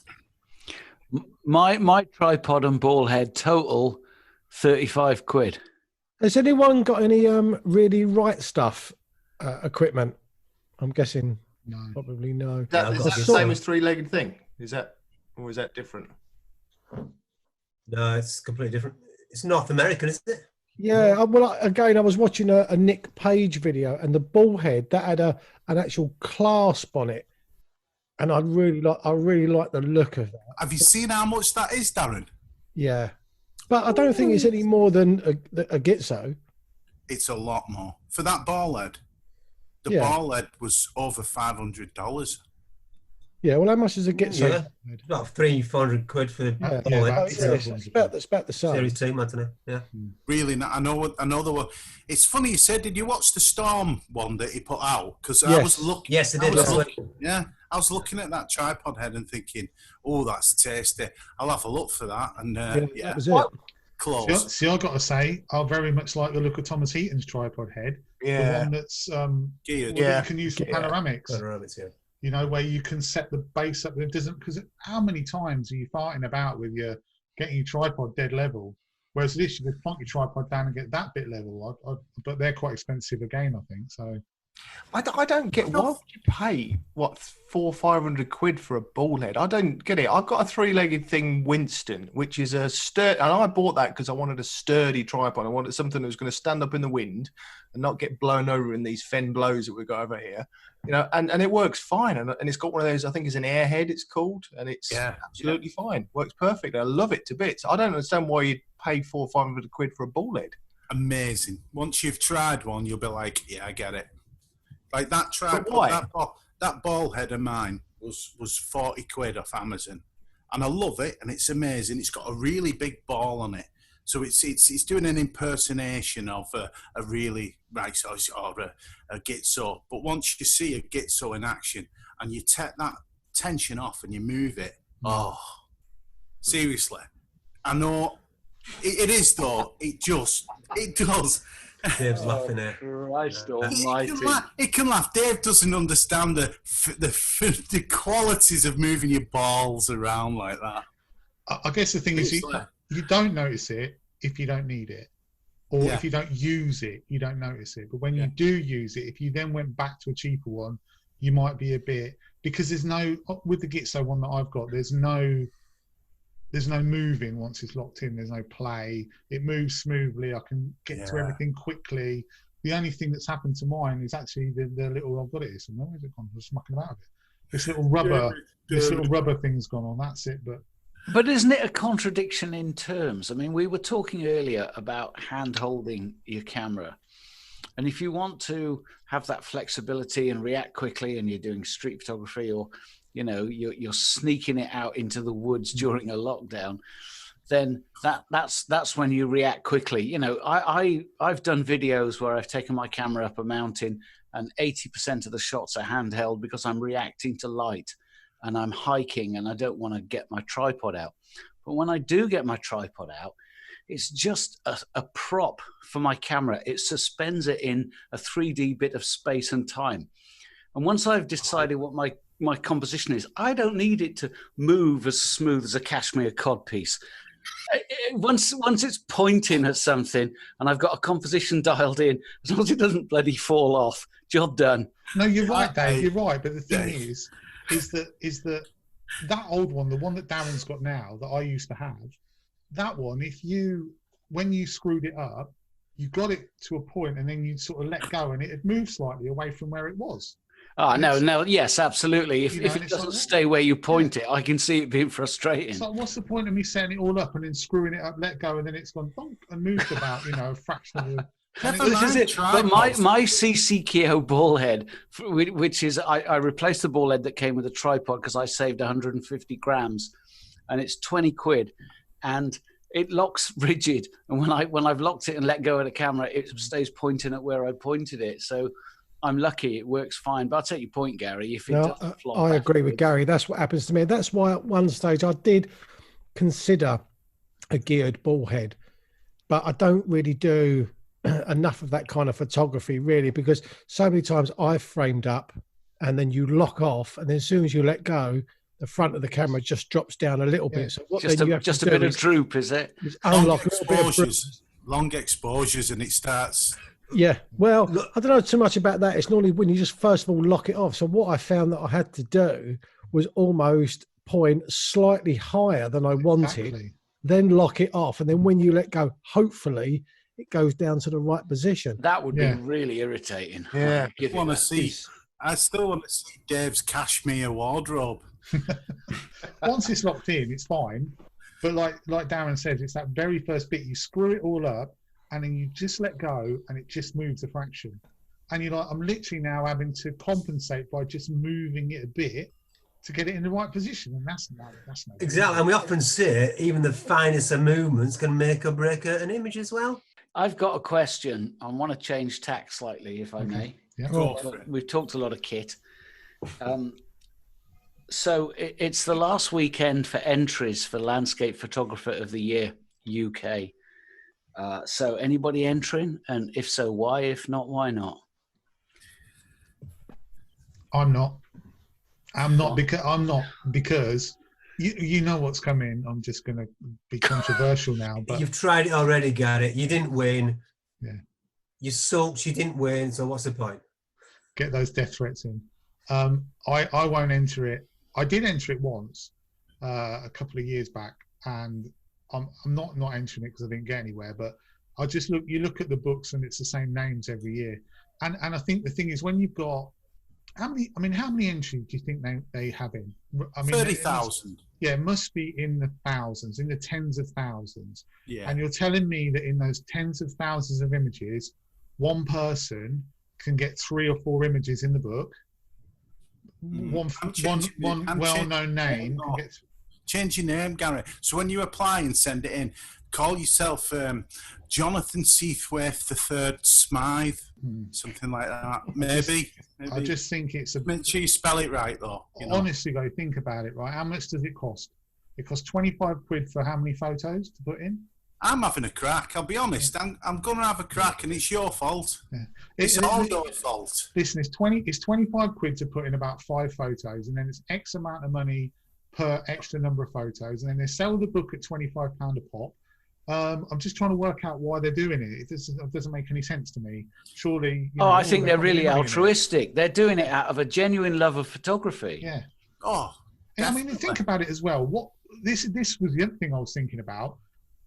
My tripod and ball head total £35. Has anyone got any really right stuff equipment? I'm guessing probably no. Is that the same as three-legged thing? Is that different? No, it's completely different. It's North American, isn't it? Yeah, well, again, I was watching a Nick Page video, and the ball head that had an actual clasp on it, and I really like the look of that. Have you seen how much that is, Darren? Yeah, but I don't think it's any more than a Gitzo. It's a lot more for that ball head. The ball head was over $500. Yeah, well, how much is a Gitzo? Yeah, about £300-400 for the ball head. It's about the same. Series 2, Anthony. Yeah. Really, I know there were. It's funny you said. Did you watch the Storm one that he put out? Because yes. I was looking. Yes, I did. I was looking at that tripod head and thinking, "Oh, that's tasty. I'll have a look for that." And that was it. Close. See, I've got to say, I very much like the look of Thomas Heaton's tripod head. Yeah. The one that's geared. you can use for panoramics. Panoramics, yeah. You know, where you can set the base up. It doesn't, because how many times are you farting about with getting your tripod dead level? Whereas this, you could plonk your tripod down and get that bit level. But they're quite expensive again, I think. So I don't get why would you pay £400-500 for a ball head? I don't get it. I've got a three-legged thing, Winston, which is a sturdy, and I bought that because I wanted a sturdy tripod. I wanted something that was going to stand up in the wind and not get blown over in these fen blows that we've got over here. And it works fine. And it's got one of those, I think it's an airhead it's called, and it's absolutely fine. Works perfect. I love it to bits. I don't understand why you'd pay £400-500 for a ball head. Amazing. Once you've tried one, you'll be like, yeah, I get it. Like that that ball head of mine was £40 off Amazon, and I love it, and it's amazing. It's got a really big ball on it, so it's doing an impersonation of a really or a Gitzo. But once you see a Gitzo in action, and you take that tension off and you move it, seriously, I know it is though. It does. Dave's laughing there. Christ almighty. He can laugh. Dave doesn't understand the qualities of moving your balls around like that. I guess the thing is, you don't notice it if you don't need it. Or if you don't use it, you don't notice it. But when you do use it, if you then went back to a cheaper one, you might be a bit... Because there's no... With the Gitzo one that I've got, there's no moving once it's locked in. There's no play. It moves smoothly. I can get to everything quickly. The only thing that's happened to mine is actually the little, I've got it here somewhere. Where's it gone? I'm just mucking about with it. This little rubber thing's gone on. That's it. But isn't it a contradiction in terms? I mean, we were talking earlier about hand holding your camera. And if you want to have that flexibility and react quickly, and you're doing street photography, or you're sneaking it out into the woods during a lockdown, then that's when you react quickly. I've done videos where I've taken my camera up a mountain and 80% of the shots are handheld because I'm reacting to light and I'm hiking and I don't want to get my tripod out. But when I do get my tripod out, it's just a prop for my camera. It suspends it in a 3D bit of space and time. And once I've decided what my composition is, I don't need it to move as smooth as a cashmere codpiece. Once it's pointing at something and I've got a composition dialed in, as long as it doesn't bloody fall off, job done. No, you're right, Dave. You're right. But the thing is that old one, the one that Darren's got now, that I used to have, that one, when you screwed it up, you got it to a point and then you sort of let go and it had moved slightly away from where it was. Oh, no, yes, absolutely. If it doesn't stay where you point it, I can see it being frustrating. So what's the point of me setting it all up and then screwing it up, let go, and then it's gone bonk and moved about, a fraction of the... This is it. But my CCKO ball head, which is, I replaced the ball head that came with a tripod because I saved 150 grams, and it's 20 quid, and it locks rigid. And when I've locked it and let go of the camera, it stays pointing at where I pointed it. So I'm lucky it works fine. But I'll take your point, Gary. If it doesn't flop, I agree with Gary. That's what happens to me. That's why at one stage I did consider a geared ball head, but I don't really do enough of that kind of photography, really, because so many times I've framed up and then you lock off, and then as soon as you let go, the front of the camera just drops down a little bit. So what just a bit of droop, is it? Unlock long exposures, and it starts. Yeah, well, I don't know too much about that. It's normally when you just first of all lock it off. So what I found that I had to do was almost point slightly higher than I wanted, then lock it off, and then when you let go, hopefully it goes down to the right position. That would be really irritating. Yeah, I still want to see Dave's cashmere wardrobe. Once it's locked in, it's fine. But like Darren said, it's that very first bit. You screw it all up, and then you just let go, and it just moves a fraction. And you're like, I'm literally now having to compensate by just moving it a bit to get it in the right position, and that's no exactly. And we often say even the finest of movements can make or break an image as well. I've got a question. I want to change tack slightly, if I may. Yeah. We've talked a lot of kit. So it's the last weekend for entries for Landscape Photographer of the Year, UK. So anybody entering? And if so, why? If not, why not? I'm not because you know what's coming. I'm just going to be controversial now. But you've tried it already, Garrett. You didn't win. Yeah. You sulked. You didn't win. So what's the point? Get those death threats in. I won't enter it. I did enter it once, a couple of years back, and I'm not entering it because I didn't get anywhere. But I just you look at the books and it's the same names every year, and I think the thing is when you've got how many entries do you think they have in? I mean, 30,000. Yeah, it must be in the thousands, in the tens of thousands. Yeah. And you're telling me that in those tens of thousands of images, one person can get 3 or 4 images in the book. One well-known name. Change your name, Gary. So when you apply and send it in, call yourself Jonathan Seathwaite III Smythe, something like that. Maybe. I just think it's a... Make sure you spell it right, though. Honestly, though, think about it, right? How much does it cost? It costs 25 quid for how many photos to put in? I'm having a crack. I'll be honest. I'm going to have a crack, and it's your fault. Yeah. It's all your fault. Listen, it's 25 quid to put in about 5 photos, and then it's X amount of money per extra number of photos, and then they sell the book at £25 a pop. I'm just trying to work out why they're doing it. It doesn't make any sense to me. Surely. I think they're really altruistic. They're doing it out of a genuine love of photography. Yeah. Oh. I mean, think about it as well. This was the other thing I was thinking about.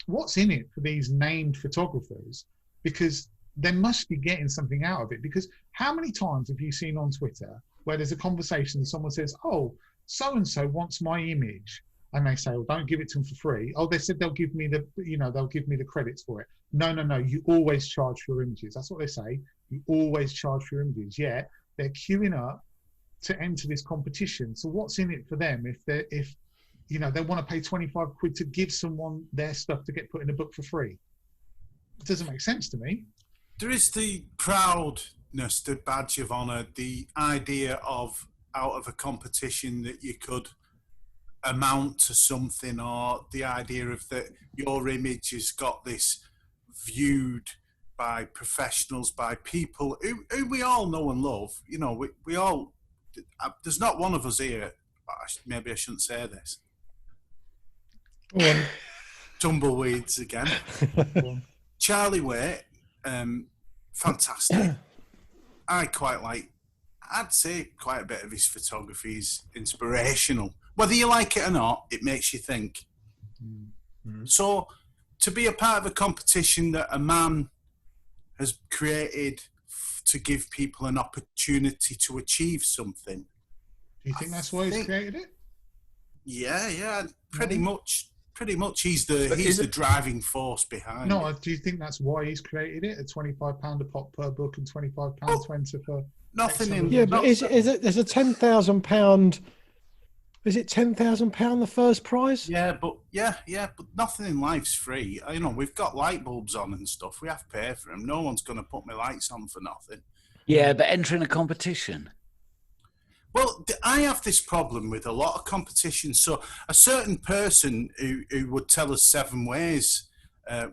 What's in it for these named photographers? Because they must be getting something out of it. Because how many times have you seen on Twitter where there's a conversation and someone says, "Oh, so and so wants my image," and they say, "Well, don't give it to them for free." Oh, they said they'll give me the credits for it. No. You always charge for your images. That's what they say. You always charge for your images. Yeah, they're queuing up to enter this competition. So what's in it for them if they want to pay 25 quid to give someone their stuff to get put in a book for free? It doesn't make sense to me. There is the proudness, the badge of honour, the idea of out of a competition that you could amount to something, or the idea of that your image has got this viewed by professionals, by people who we all know and love. You know, we all, there's not one of us here, maybe I shouldn't say this, tumbleweeds again. Charlie Waite, fantastic. I quite like, I'd say quite a bit of his photography is inspirational. Whether you like it or not, it makes you think. Mm-hmm. So to be a part of a competition that a man has created to give people an opportunity to achieve something. Do you think that's why he's created it? Yeah, pretty much. Pretty much, he's the driving force behind. No, do you think that's why he's created it? At £25 a pop per book and £25 to enter for nothing in. Yeah, but is it? There's a £10,000. Is it £10,000 the first prize? Yeah, but nothing in life's free. You know, we've got light bulbs on and stuff. We have to pay for them. No one's going to put my lights on for nothing. Yeah, but entering a competition. Well, I have this problem with a lot of competitions. So a certain person who would tell us 7 ways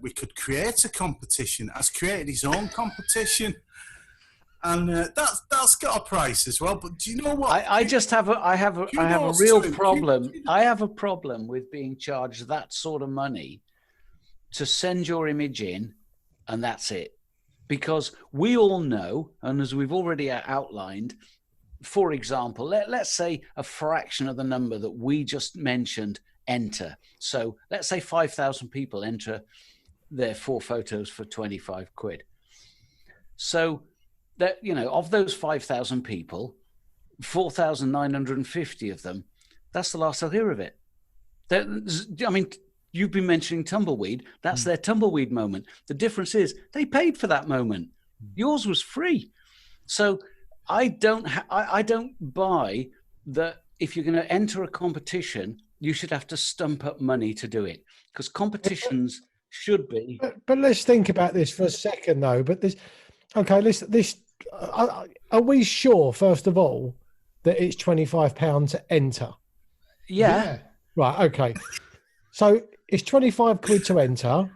we could create a competition has created his own competition. And that's got a price as well. But do you know what? I have a real problem. I have a problem with being charged that sort of money to send your image in, and that's it. Because we all know, and as we've already outlined, for example, let's say a fraction of the number that we just mentioned enter. So let's say 5,000 people enter their 4 photos for 25 quid. So that, you know, of those 5,000 people, 4,950 of them, that's the last they'll hear of it. I mean, you've been mentioning Tumbleweed. That's their Tumbleweed moment. The difference is they paid for that moment. Yours was free. So I don't buy that if you're going to enter a competition, you should have to stump up money to do it, because competitions should be. But let's think about this for a second, though. But are we sure, first of all, that it's £25 to enter? Yeah. Right. Okay. So it's 25 quid to enter,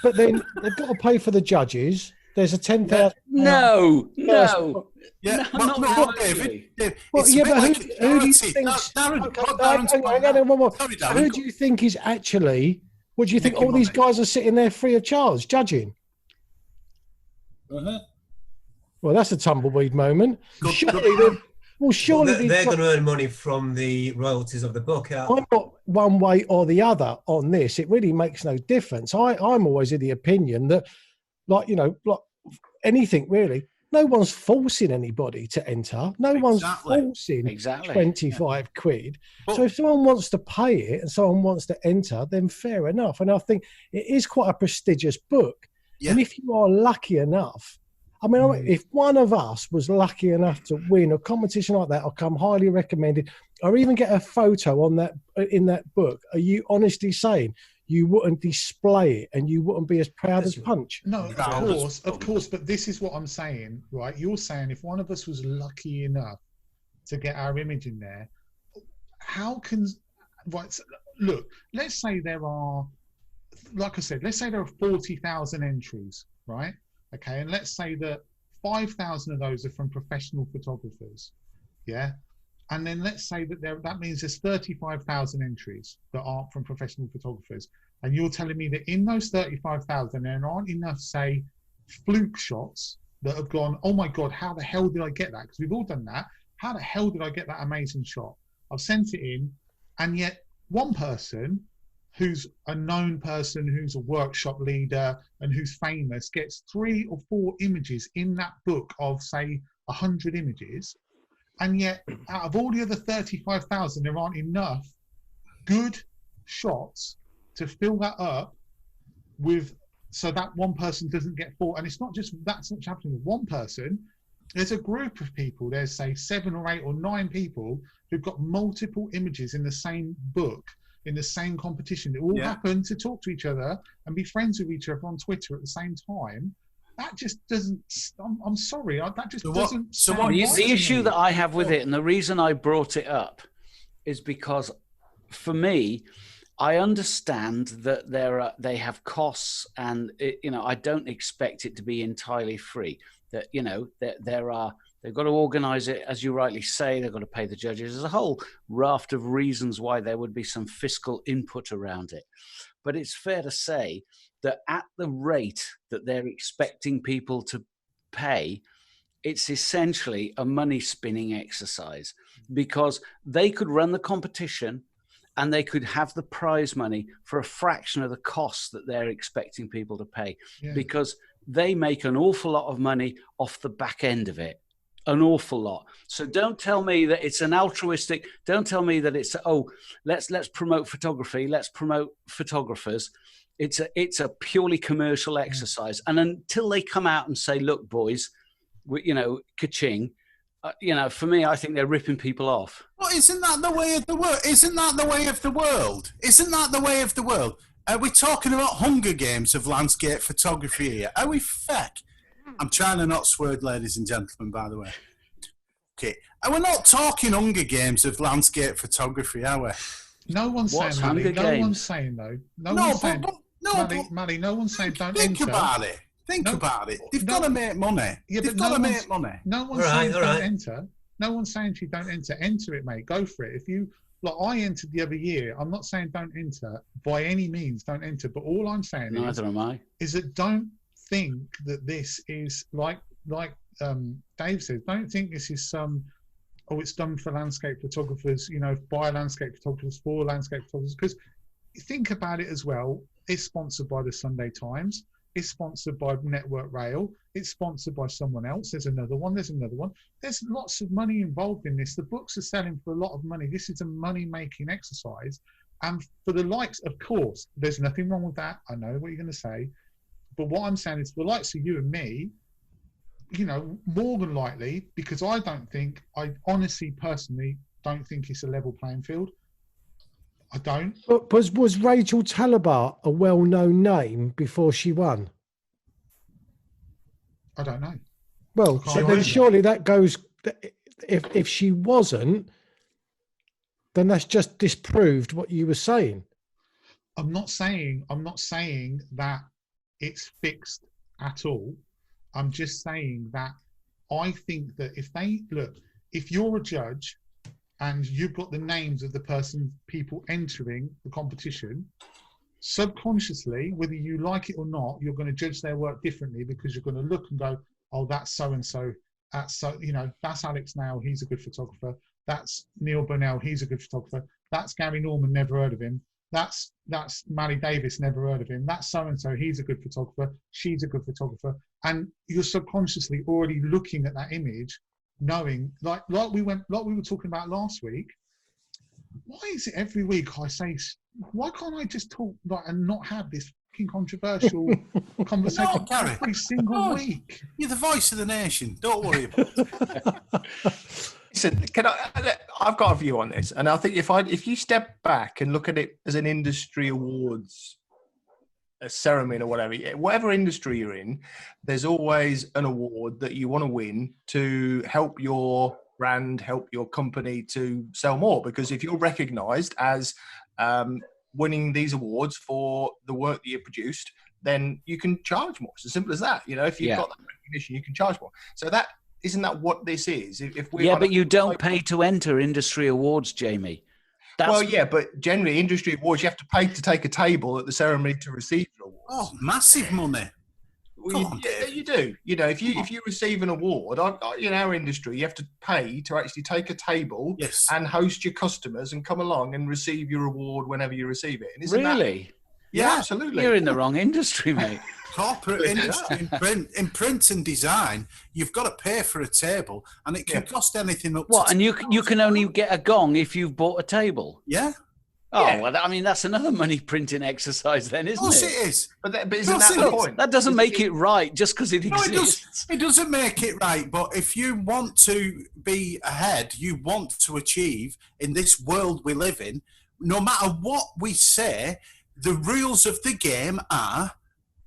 but then they've got to pay for the judges. There's a 10,000. No. Yeah, no, not David. Well, yeah, but who do you think? Who do you think is actually? What do you think? All these guys are sitting there free of charge judging. Well, that's a tumbleweed moment. Surely they're going to earn money from the royalties of the book. I'm not one way or the other on this. It really makes no difference. I'm always of the opinion that, like anything really, no one's forcing anybody to enter. No one's forcing 25 quid. So if someone wants to pay it and someone wants to enter, then fair enough. And I think it is quite a prestigious book. Yeah. And if you are lucky enough, I mean, if one of us was lucky enough to win a competition like that, or come highly recommended, or even get a photo on that in that book, are you honestly saying you wouldn't display it and you wouldn't be as proud as Punch? No, of course. But this is what I'm saying, right? You're saying if one of us was lucky enough to get our image in there, how can? Right, look, let's say there are, like I said, let's say there are 40,000 entries, right? Okay, and let's say that 5,000 of those are from professional photographers, yeah? And then let's say that that means there's 35,000 entries that aren't from professional photographers. And you're telling me that in those 35,000, there aren't enough, say, fluke shots that have gone, oh my God, how the hell did I get that? Because we've all done that. How the hell did I get that amazing shot? I've sent it in, and yet one person who's a known person, who's a workshop leader and who's famous, gets 3 or 4 images in that book of, say, 100 images. And yet, out of all the other 35,000, there aren't enough good shots to fill that up with, so that one person doesn't get 4. And it's not just, that's not happening with one person. There's a group of people, there's, say, 7 or 8 or 9 people who've got multiple images in the same book, in the same competition. They all happen to talk to each other and be friends with each other on Twitter at the same time. that just doesn't. I'm sorry, that just So what- doesn't. so sound what- The, right the to issue me. that I have with it, and the reason I brought it up, is because for me, I understand that they have costs, and I don't expect it to be entirely free. That they've got to organise it, as you rightly say. They've got to pay the judges. There's a whole raft of reasons why there would be some fiscal input around it. But it's fair to say that at the rate that they're expecting people to pay, it's essentially a money spinning exercise, because they could run the competition and they could have the prize money for a fraction of the cost that they're expecting people to pay, because they make an awful lot of money off the back end of it. An awful lot. So don't tell me that it's an altruistic, don't tell me that it's, let's promote photography, let's promote photographers. It's a purely commercial exercise. And until they come out and say, look, boys, ka-ching, for me, I think they're ripping people off. Well, isn't that the way of the world? Isn't that the way of the world? Isn't that the way of the world? Are we talking about Hunger Games of landscape photography here? Are we feck? I'm trying to not swear, ladies and gentlemen, by the way. Okay. And we're not talking Hunger Games of landscape photography, are we? No one's What's saying, Maddie, Hunger no Games? one's saying, though. No one's saying, Maddie, no one's saying don't Think enter. about it. Think about it. They've got to make money. Yeah, They've but got no to one's- make money. No one's All right, saying all don't right. enter. No one's saying to you don't enter. Enter it, mate. Go for it. If you, like, I entered the other year. I'm not saying don't enter by any means. Don't enter. But all I'm saying Neither am I. is that don't think that this is like Dave says. Don't think this is some. Oh, it's done for landscape photographers. By landscape photographers for landscape photographers. Because think about it as well. It's sponsored by the Sunday Times. It's sponsored by Network Rail. It's sponsored by someone else. There's another one. There's another one. There's lots of money involved in this. The books are selling for a lot of money. This is a money-making exercise. And for the likes, of course, there's nothing wrong with that. I know what you're going to say. But what I'm saying is for the likes of you and me, more than likely, because I honestly, personally, don't think it's a level playing field. I don't. But was Rachel Talabar a well-known name before she won? I don't know. Well, She so then wasn't. surely that goes. If she wasn't, then that's just disproved what you were saying. I'm not saying that it's fixed at all. I'm just saying that I think that if you're a judge and you've got the names of the people entering the competition, subconsciously, whether you like it or not, you're going to judge their work differently, because you're going to look and go, oh, that's so-and-so. That's Alex Nail, he's a good photographer. That's Neil Burnell, he's a good photographer. That's Gary Norman, never heard of him. That's Mally Davis, never heard of him. That's so-and-so, he's a good photographer. She's a good photographer. And you're subconsciously already looking at that image, knowing, like we were talking about last week. Why is it every week I say, why can't I just talk and not have this fucking controversial conversation No, Gary. every single No. week? You're the voice of the nation. Don't worry about it. Listen, I've got a view on this, and I think if you step back and look at it as an industry awards, a ceremony or whatever industry you're in, there's always an award that you want to win to help your brand, help your company to sell more. Because if you're recognised as winning these awards for the work that you produced, then you can charge more. It's as simple as that. If you've got that recognition, you can charge more. So isn't that what this is? If we But you don't pay to enter industry awards, Jamie. But generally industry awards, you have to pay to take a table at the ceremony to receive your award. Oh, massive money. You do. If you receive an award, in our industry, you have to pay to actually take a table and host your customers and come along and receive your award whenever you receive it. And isn't Really? Yeah, absolutely. You're in the wrong industry, mate. Corporate industry, in print and design, you've got to pay for a table, and it can cost anything up to... What? And you can only get a gong if you've bought a table? Yeah. Oh, Yeah. well, I mean, that's another money printing exercise then, Of isn't course it? it is. But isn't Of that course the it is. point? That doesn't make it right just because it No, exists. it doesn't make it right, but if you want to be ahead, you want to achieve in this world we live in, no matter what we say, the rules of the game are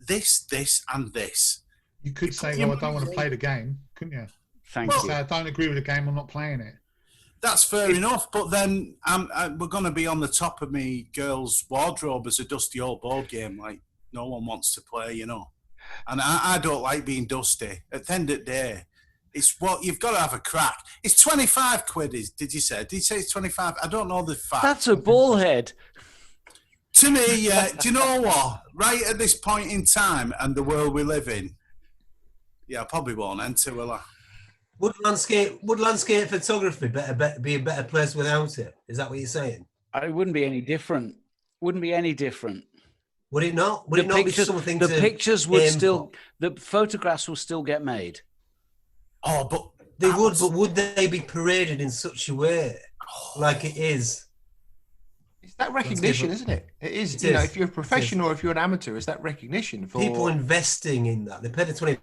this, and this. You could say, "Oh, I don't want to play the game," couldn't you? Thank Say, you. "I don't agree with the game. I'm not playing it." That's fair enough, but then we're going to be on the top of me girl's wardrobe as a dusty old board game like no one wants to play, you know. And I don't like being dusty. At the end of the day, it's what you've got to have a crack. It's 25 quid. Did you say? Did you say it's 25? I don't know the fact. That's a ball head. To me, do you know what? Right at this point in time and the world we live in, I probably won't enter, will I? Would landscape photography be a better place without it? Is that what you're saying? It wouldn't be any different. Wouldn't be any different. Would it not? Would it not be something the to pictures would aim still, for? the photographs will still get made. Oh, but They would, but would they be paraded in such a way like it is? It's that recognition, isn't it? It is. It You know, is. if you're a professional or if you're an amateur, it's that recognition for People investing in that. They pay the £25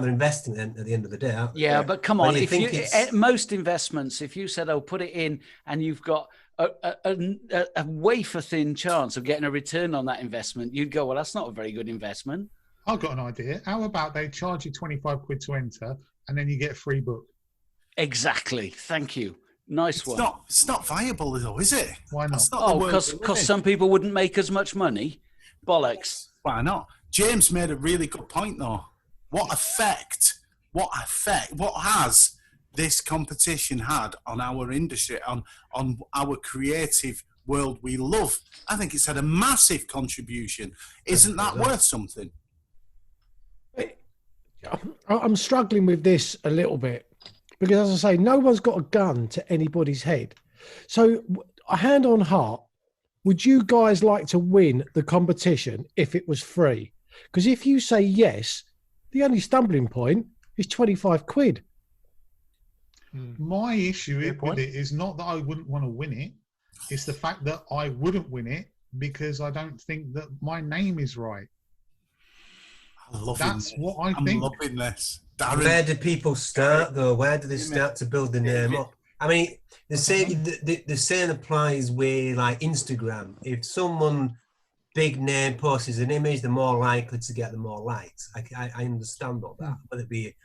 they're investing in at the end of the day, aren't they? Yeah, but come But on, you if think you it's- most investments, if you said, "Oh, put it in," and you've got a wafer thin chance of getting a return on that investment, you'd go, "Well, that's not a very good investment." I've got an idea. How about they charge you 25 quid to enter, and then you get a free book? Exactly. Thank you. Nice one. it's not viable though, is it? Why not? That's not the Oh, world we live because in. some people wouldn't make as much money. Bollocks. Why not? James made a really good point though. What has this competition had on our industry, on our creative world we love? I think it's had a massive contribution. Isn't that worth something? I'm struggling with this a little bit because, as I say, no one's got a gun to anybody's head. So, a hand on heart, would you guys like to win the competition if it was free? Because if you say yes, the only stumbling point is 25 quid. My issue Good with point. it is not that I wouldn't want to win it. It's the fact that I wouldn't win it because I don't think that my name is right. I'm loving That's this. what I I'm think. loving this. Darren, Where do people start though? Where do they start to build the name up? I mean, the same applies with like Instagram. If someone big name posts an image, they're more likely to get the more likes. I understand all that, whether it be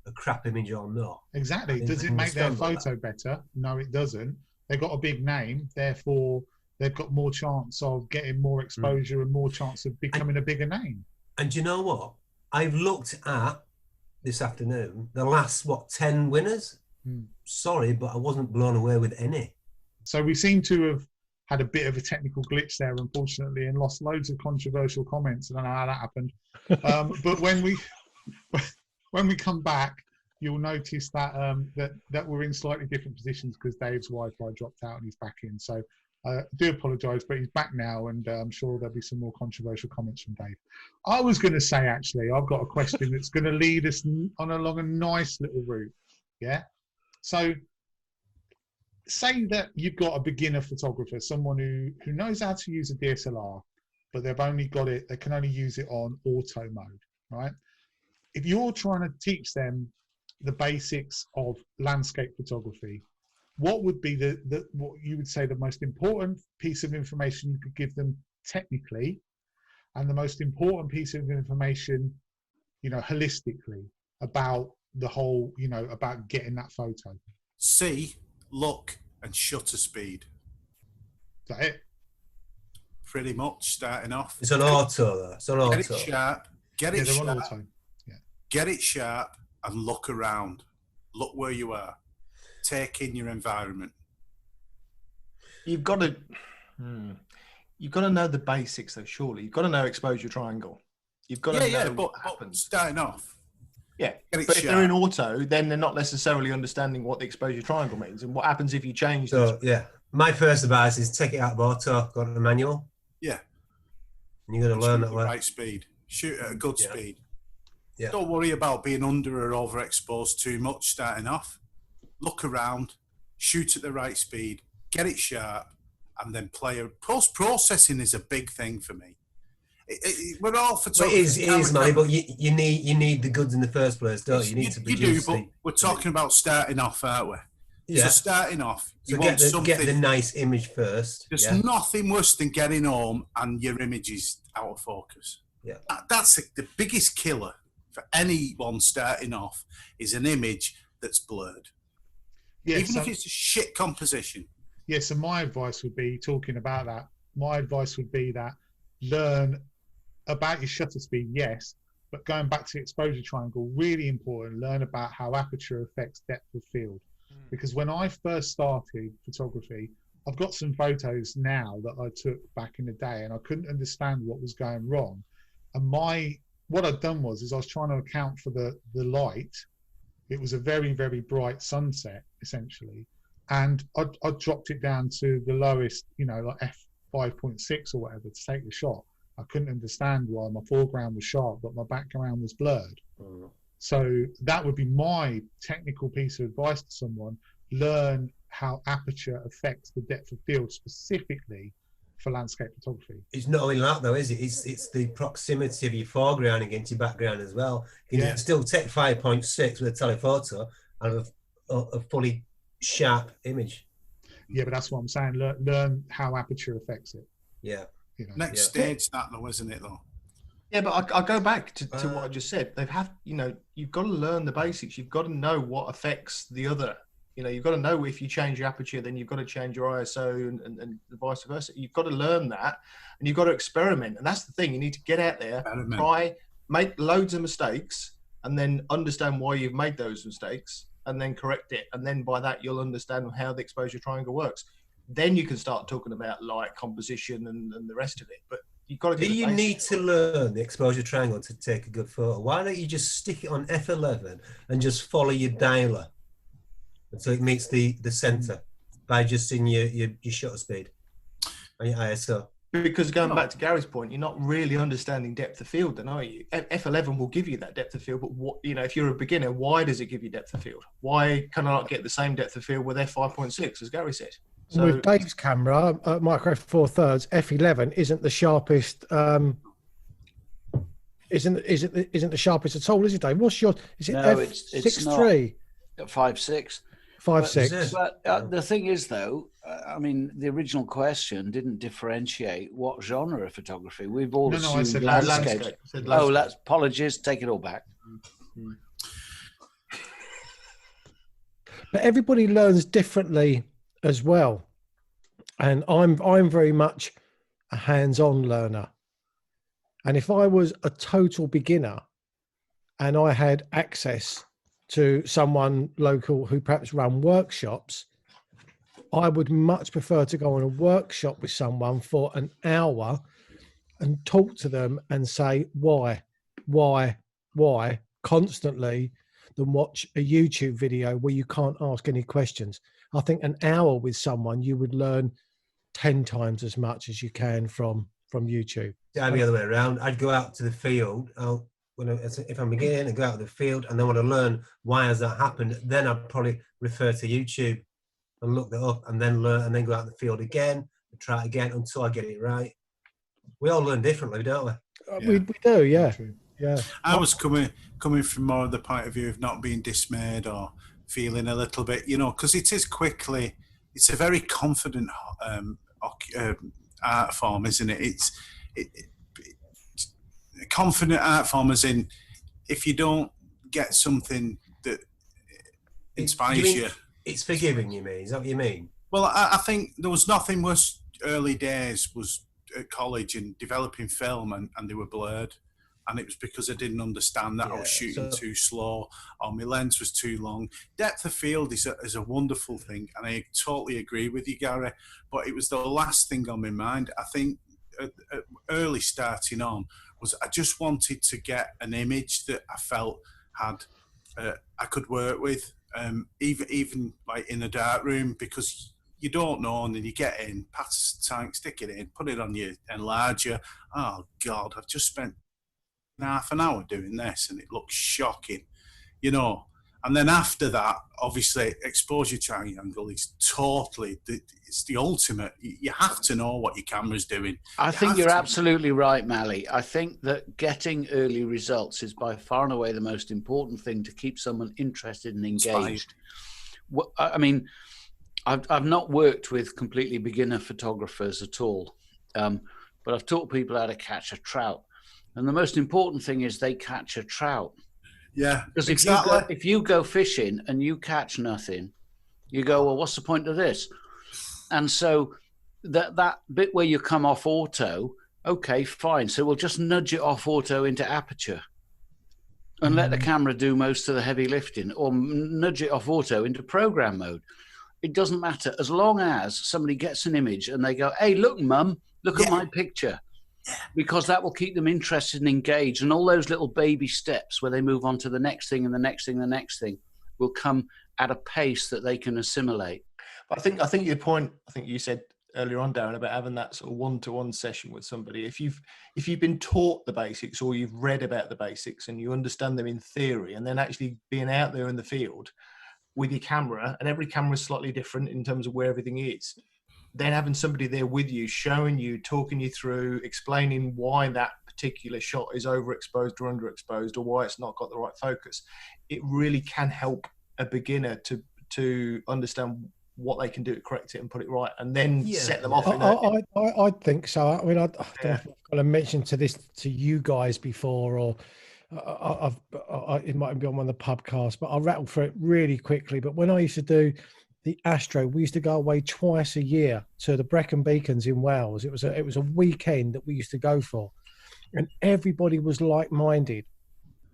a crap image or not. Exactly. I Does it make their understand all photo better? No, it doesn't. They've got a big name, therefore they've got more chance of getting more exposure and more chance of becoming a bigger name. And you know what? I've looked at this afternoon the last 10 winners. Sorry, but I wasn't blown away with any. So we seem to have had a bit of a technical glitch there, unfortunately, and lost loads of controversial comments. I don't know how that happened. But when we come back, you'll notice that that we're in slightly different positions because Dave's Wi-Fi dropped out and he's back in. So I do apologise, but he's back now, and I'm sure there'll be some more controversial comments from Dave. I was going to say, actually, I've got a question that's going to lead us along a nice little route. Yeah. So say that you've got a beginner photographer, someone who knows how to use a DSLR, but they've only got it, they can only use it on auto mode, right? If you're trying to teach them the basics of landscape photography, what would be what you would say the most important piece of information you could give them technically, and the most important piece of information, holistically about the whole, about getting that photo? see, look, and shutter speed. Is that it? Pretty much starting off. It's an auto though. It's an Get it auto. sharp. Get Yeah, it they're on sharp. auto. Yeah. Get it sharp and look around. Look where you are. Take in your environment. You've got to know the basics though. Surely you've got to know exposure triangle. You've got to know but what happens. starting off. Yeah, Get it but if they're in sharp. auto, then they're not necessarily understanding what the exposure triangle means and what happens if you change. So yeah, my first advice is take it out of auto, go to the manual. Yeah. And you're going to learn Shoot that at the way. right speed. Shoot at a good Yeah. speed. Yeah. Don't worry about being under or overexposed too much starting off. Look around, shoot at the right speed, get it sharp, and then play. Post-processing is a big thing for me. We're all But photographers. it is, Manny, but you need the goods in the first place, don't you? You need to You produce do, but we're talking about starting off, aren't we? Yeah. So starting off, you So want get something. the nice image first. There's Yeah. nothing worse than getting home and your image is out of focus. Yeah. That's the biggest killer for anyone starting off is an image that's blurred. Yeah, Even so, if it's a shit composition. yeah, so my advice would be, talking about that, my advice would be that learn about your shutter speed, yes, but going back to the exposure triangle, really important, learn about how aperture affects depth of field. Because when I first started photography, I've got some photos now that I took back in the day, and I couldn't understand what was going wrong. And what I'd done was I was trying to account for the light. It was a very, very bright sunset, essentially. And I dropped it down to the lowest, like f5.6 or whatever to take the shot. I couldn't understand why my foreground was sharp, but my background was blurred. So that would be my technical piece of advice to someone. Learn how aperture affects the depth of field, specifically for landscape photography. It's not only that though, is it? It's the proximity of your foreground against your background as well. You can still take 5.6 with a telephoto and a fully sharp image. Yeah, but that's what I'm saying. Learn how aperture affects it. Yeah. Next stage, that though, isn't it though? Yeah, but I go back to what I just said. You've got to learn the basics. You've got to know what affects the other. You've got to know if you change your aperture, then you've got to change your ISO and vice versa. You've got to learn that, and you've got to experiment. And that's the thing. You need to get out there, try, make loads of mistakes, and then understand why you've made those mistakes, and then correct it. And then by that, you'll understand how the exposure triangle works. Then you can start talking about light composition and the rest of it. But you've got to get. Do you need to learn the exposure triangle to take a good photo? Why don't you just stick it on f11 and just follow your dialer until it meets the center by just in your shutter speed and your ISO? Because going back to Gary's point, you're not really understanding depth of field, then, are you? F11 will give you that depth of field, but if you're a beginner, why does it give you depth of field? Why can I not get the same depth of field with f5.6, as Gary said? So, with Dave's camera, micro four thirds, f11 isn't the sharpest. Isn't the sharpest at all, is it, Dave? What's your? Is it f6.3? 5.6. 5.6. But the thing is, though, the original question didn't differentiate what genre of photography. We've all assumed I said landscape. Apologies, take it all back. But everybody learns differently as well, and I'm very much a hands-on learner. And if I was a total beginner and I had access to someone local who perhaps run workshops, I would much prefer to go on a workshop with someone for an hour and talk to them and say why constantly, than watch a YouTube video where you can't ask any questions. I think an hour with someone, you would learn 10 times as much as you can from YouTube. Yeah, the other way around. I'd go out to the field. If I'm beginning, I go out to the field and then want to learn why has that happened, then I'd probably refer to YouTube and look that up and then learn, and then go out in the field again and try it again until I get it right. We all learn differently, don't we? We do, yeah. Yeah. I was coming from more of the point of view of not being dismayed or feeling a little bit, because it's a very confident art form, isn't it? It's a confident art form, as in, if you don't get something that inspires you. It's forgiving, you mean? Is that what you mean? Well, I think there was nothing worse early days was at college and developing film and they were blurred. And it was because I didn't understand that I was shooting too slow or my lens was too long. Depth of field is a wonderful thing, and I totally agree with you, Gary, but it was the last thing on my mind. I think early starting on was I just wanted to get an image that I felt had I could work with, even like in a dark room, because you don't know, and then you get in, pass the tank, stick it in, put it on your enlarger. Oh God, I've just spent half an hour doing this and it looks shocking, and then after that, obviously exposure triangle is it's the ultimate. You have to know what your camera's doing. I think you're absolutely right, Mally. I think that getting early results is by far and away the most important thing to keep someone interested and engaged. I've not worked with completely beginner photographers at all, but I've taught people how to catch a trout. And the most important thing is they catch a trout. Yeah, Because exactly. if you go fishing and you catch nothing, you go, well, what's the point of this? And so that bit where you come off auto, okay, fine. So we'll just nudge it off auto into aperture and let the camera do most of the heavy lifting, or nudge it off auto into program mode. It doesn't matter, as long as somebody gets an image and they go, hey, look, Mum, look at my picture. Because that will keep them interested and engaged. And all those little baby steps where they move on to the next thing and the next thing, the next thing will come at a pace that they can assimilate. But I think your point, I think you said earlier on, Darren, about having that sort of one-to-one session with somebody. If you've been taught the basics, or you've read about the basics and you understand them in theory, and then actually being out there in the field with your camera, and every camera is slightly different in terms of where everything is, then having somebody there with you, showing you, talking you through, explaining why that particular shot is overexposed or underexposed, or why it's not got the right focus, it really can help a beginner to understand what they can do to correct it and put it right, and then set them off. I think so. I mean, I don't know if I've got to mention to you guys before, or it might be on one of the Pubcasts, but I'll rattle through it really quickly. But when I used to do the Astro, we used to go away twice a year to the Brecon Beacons in Wales. It was a weekend that we used to go for, and everybody was like-minded.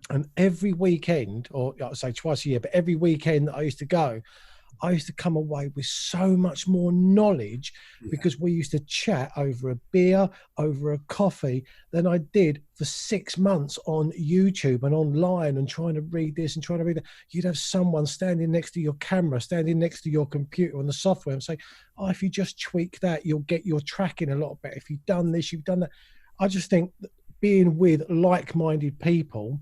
And every weekend, or I'd say twice a year, but every weekend that I used to go, I used to come away with so much more knowledge, because we used to chat over a beer, over a coffee, than I did for 6 months on YouTube and online, and trying to read this and trying to read that. You'd have someone standing next to your camera, standing next to your computer and the software, and say, oh, if you just tweak that, you'll get your tracking a lot better. If you've done this, you've done that. I just think that being with like-minded people,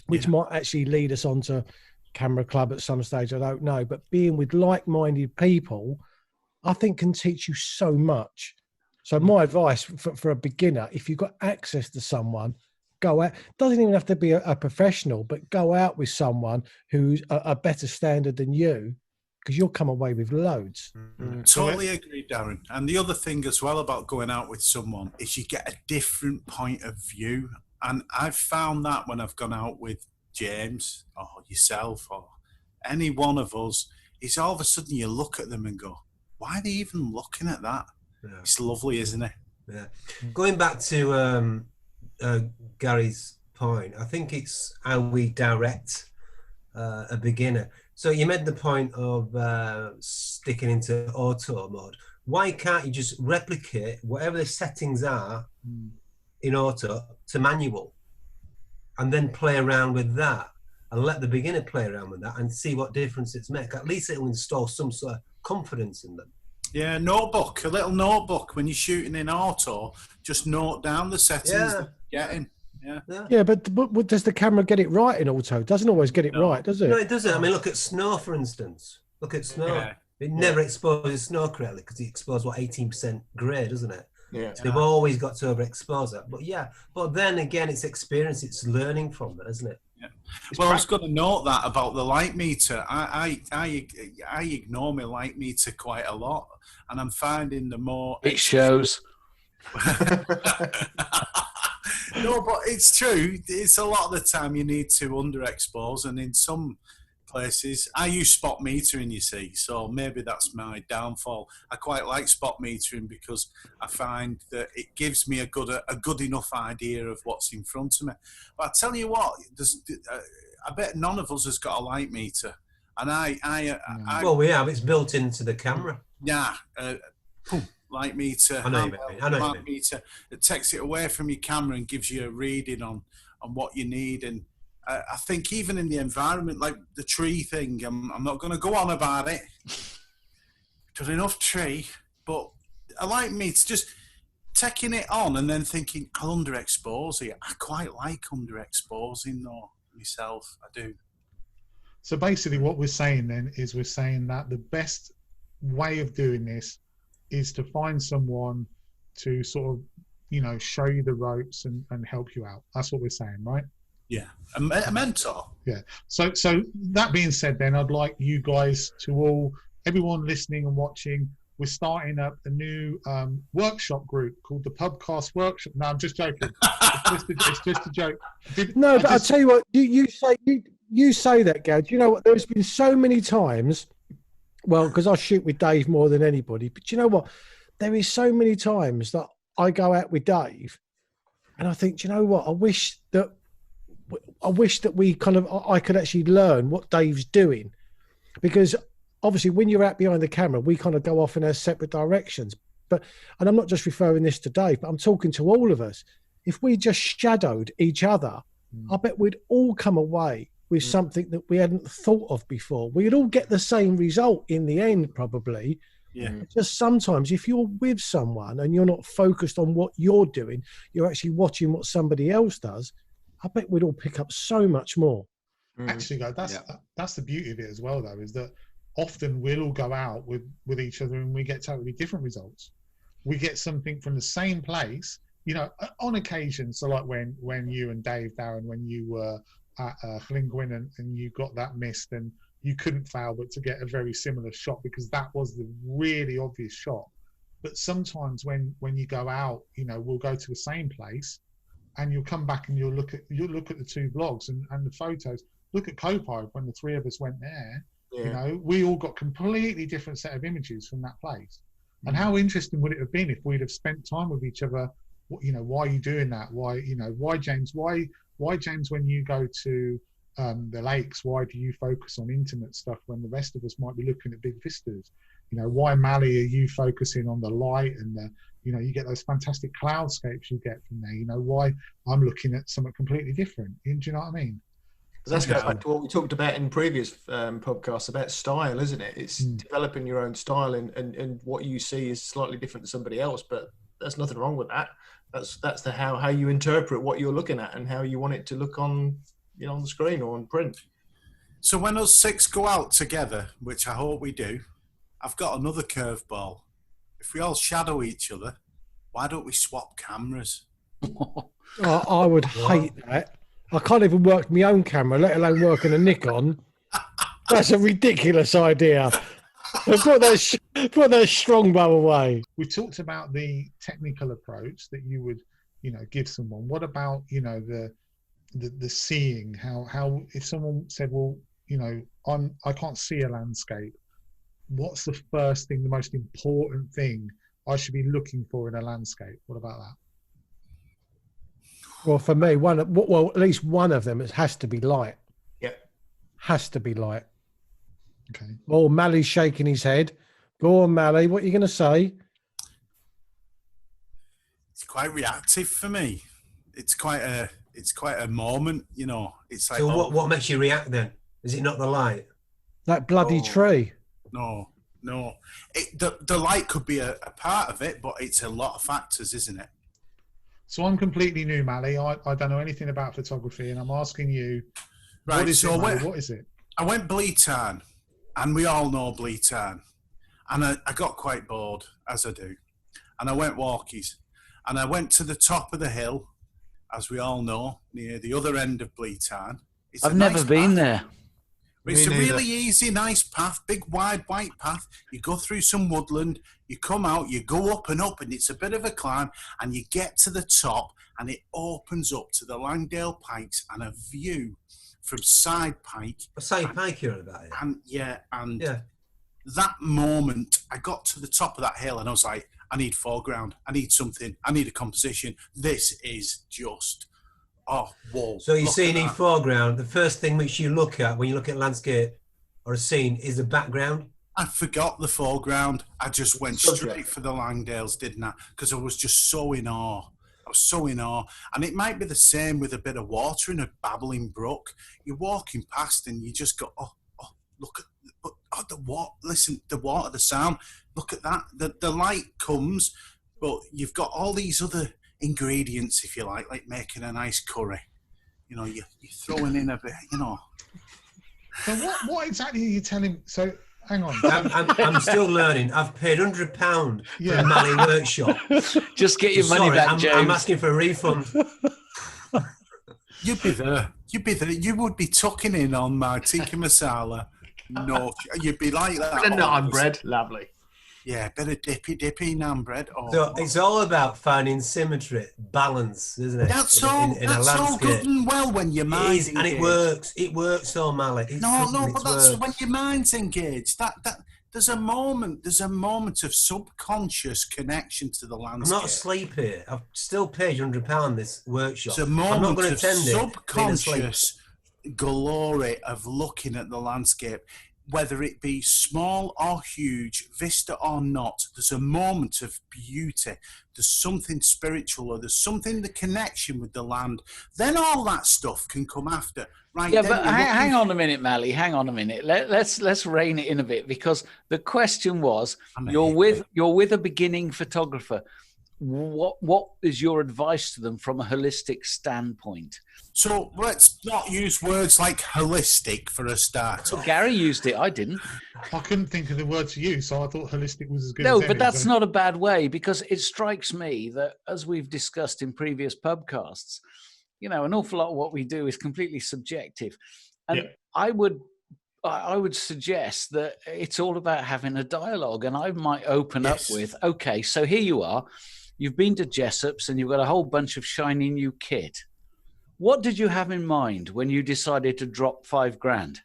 which might actually lead us on to Camera Club at some stage, I don't know, but being with like-minded people, I think, can teach you so much. So my advice for a beginner, if you've got access to someone, go out. Doesn't even have to be a professional, but go out with someone who's a better standard than you, because you'll come away with loads. Totally agree, Darren. And the other thing as well about going out with someone is you get a different point of view. And I've found that when I've gone out with James or yourself or any one of us, is all of a sudden you look at them and go, why are they even looking at that? It's lovely, isn't it? Yeah. Going back to Gary's point, I think it's how we direct a beginner. So you made the point of sticking into auto mode. Why can't you just replicate whatever the settings are in auto to manual, and then play around with that, and let the beginner play around with that and see what difference it's make? At least it will install some sort of confidence in them. Yeah, notebook, a little notebook when you're shooting in auto. Just note down the settings that you're getting. Yeah, but does the camera get it right in auto? It doesn't always get it right, does it? No, it doesn't. I mean, look at snow, for instance. Look at snow. Yeah. It never exposes snow correctly, because it exposes 18% grey, doesn't it? Yeah. So they've always got to overexpose that. But then again, it's experience, it's learning from that, isn't it? Yeah. Well, I was going to note that about the light meter. I ignore my light meter quite a lot, and I'm finding the more it shows. No, but it's true. It's a lot of the time you need to underexpose, and in some places, I use spot metering, you see, so maybe that's my downfall. I quite like spot metering because I find that it gives me a good enough idea of what's in front of me. But I tell you what, I bet none of us has got a light meter, and well, we have. It's built into the camera. Yeah. Light meter, light meter. It takes it away from your camera and gives you a reading on what you need. And I think even in the environment, like the tree thing, I'm not going to go on about it. There's enough tree, but I like meter, just taking it on and then thinking, I'll underexpose it. I quite like underexposing though, myself. I do. So basically what we're saying then is we're saying that the best way of doing this is to find someone to sort of, show you the ropes and help you out. That's what we're saying, right? Yeah, a mentor. Yeah. So that being said, then I'd like you guys to everyone listening and watching, we're starting up a new workshop group called the Pubcast Workshop. No, I'm just joking. It's just a joke. But I'll tell you what, you say that, Gav. Do you know what? There's been so many times, well, because I shoot with Dave more than anybody, but you know what? There is so many times that I go out with Dave and I think, do you know what? I wish that we I could actually learn what Dave's doing, because obviously when you're out behind the camera, we kind of go off in our separate directions. And I'm not just referring this to Dave, but I'm talking to all of us. If we just shadowed each other, I bet we'd all come away with something that we hadn't thought of before. We'd all get the same result in the end, probably. Yeah. Just sometimes if you're with someone and you're not focused on what you're doing, you're actually watching what somebody else does, I bet we'd all pick up so much more. Actually, that's the beauty of it as well, though, is that often we'll all go out with each other and we get totally different results. We get something from the same place, you know, on occasion. So like when you and Dave, Darren, when you were at Llingwyn and you got that missed and you couldn't fail but to get a very similar shot because that was the really obvious shot. But sometimes when you go out, you know, we'll go to the same place and you'll come back and you'll look at the two vlogs and the photos. Look at Copive when the three of us went there. Yeah. You know, we all got completely different set of images from that place. And how interesting would it have been if we'd have spent time with each other? You know, why are you doing that? Why James? Why James? When you go to the lakes, why do you focus on intimate stuff when the rest of us might be looking at big vistas? You know, why, Mally, are you focusing on the light and the, you know, you get those fantastic cloudscapes you get from there? You know, why I'm looking at something completely different? Do you know what I mean? That's goes back to what we talked about in previous podcasts about style, isn't it? It's developing your own style, and what you see is slightly different to somebody else, but there's nothing wrong with that. That's the how you interpret what you're looking at and how you want it to look on, you know, on the screen or on print. So when us six go out together, which I hope we do, I've got another curveball. If we all shadow each other, why don't we swap cameras? I would hate that. I can't even work my own camera, let alone working a Nikon. That's a ridiculous idea. Put that strongbow away. We talked about the technical approach that you would, you know, give someone. What about, you know, the seeing? How if someone said, well, you know, I can't see a landscape. What's the first thing, the most important thing I should be looking for in a landscape? What about that? Well, for me, at least one of them, it has to be light. Yeah. Has to be light. Okay. Oh, Mally's shaking his head. Go on, Mally. What are you going to say? It's quite reactive for me. It's quite a moment, you know. It's like. So what makes you react then? Is it not the light? That bloody tree. No. The light could be a part of it, but it's a lot of factors, isn't it? So I'm completely new, Mally. I don't know anything about photography, and I'm asking you, right, what is it? I went Bleetarn, and we all know Bleetarn. And I got quite bored, as I do. And I went walkies. And I went to the top of the hill, as we all know, near the other end of Bleetarn. I've never been there. It's a really easy, nice path, big, wide, white path. You go through some woodland, you come out, you go up, and it's a bit of a climb, and you get to the top, and it opens up to the Langdale Pikes and a view from Side Pike. Side Pike you're about it. And that moment, I got to the top of that hill, and I was like, I need foreground, I need something, I need a composition. This is just... Oh, whoa. So you see in foreground, the first thing which you look at when you look at landscape or a scene is the background? I forgot the foreground. I just went straight for the Langdales, didn't I? Because I was just so in awe. And it might be the same with a bit of water in a babbling brook. You're walking past and you just go, look at the water. Listen, the water, the sound. Look at that. The light comes, but you've got all these other ingredients, if you like making a nice curry. You know, you're throwing in a bit, you know. So what exactly are you telling? So hang on. I'm still learning. I've paid £100 for a Mally workshop. Just get your money back, James. I'm asking for a refund. You'd be there. You would be tucking in on my tikka masala. No, you'd be like that. And naan bread, lovely. Yeah, a bit of dippy nambread. Oh, So it's all about finding symmetry, balance, isn't it? that's all. In a That's all landscape. good and well when your It mind's is, and it engaged. works. It works, O'Malley. But that's when your mind's engaged. That there's a moment of subconscious connection to the I'm landscape. not asleep here. I've still paid £100 this workshop. It's a I'm not moment going to of attend subconscious glory of looking at the landscape, whether it be small or huge, vista or not. There's a moment of beauty. There's something spiritual, or there's something, the connection with the land. Then all that stuff can come after. Right? Yeah, then but hang on a minute, Mally. Hang on a minute. Let's rein it in a bit, because the question was, you're with a beginning photographer. What is your advice to them from a holistic standpoint? So let's not use words like holistic for a start. Well, Gary used it. I didn't. I couldn't think of the word to use, so I thought holistic was as good No, as but any, that's so- not a bad way, because it strikes me that, as we've discussed in previous pubcasts, an awful lot of what we do is completely subjective. And Yeah. I would suggest that it's all about having a dialogue. And I might open up with, okay, so here you are. You've been to Jessop's and you've got a whole bunch of shiny new kit. What did you have in mind when you decided to drop $5,000?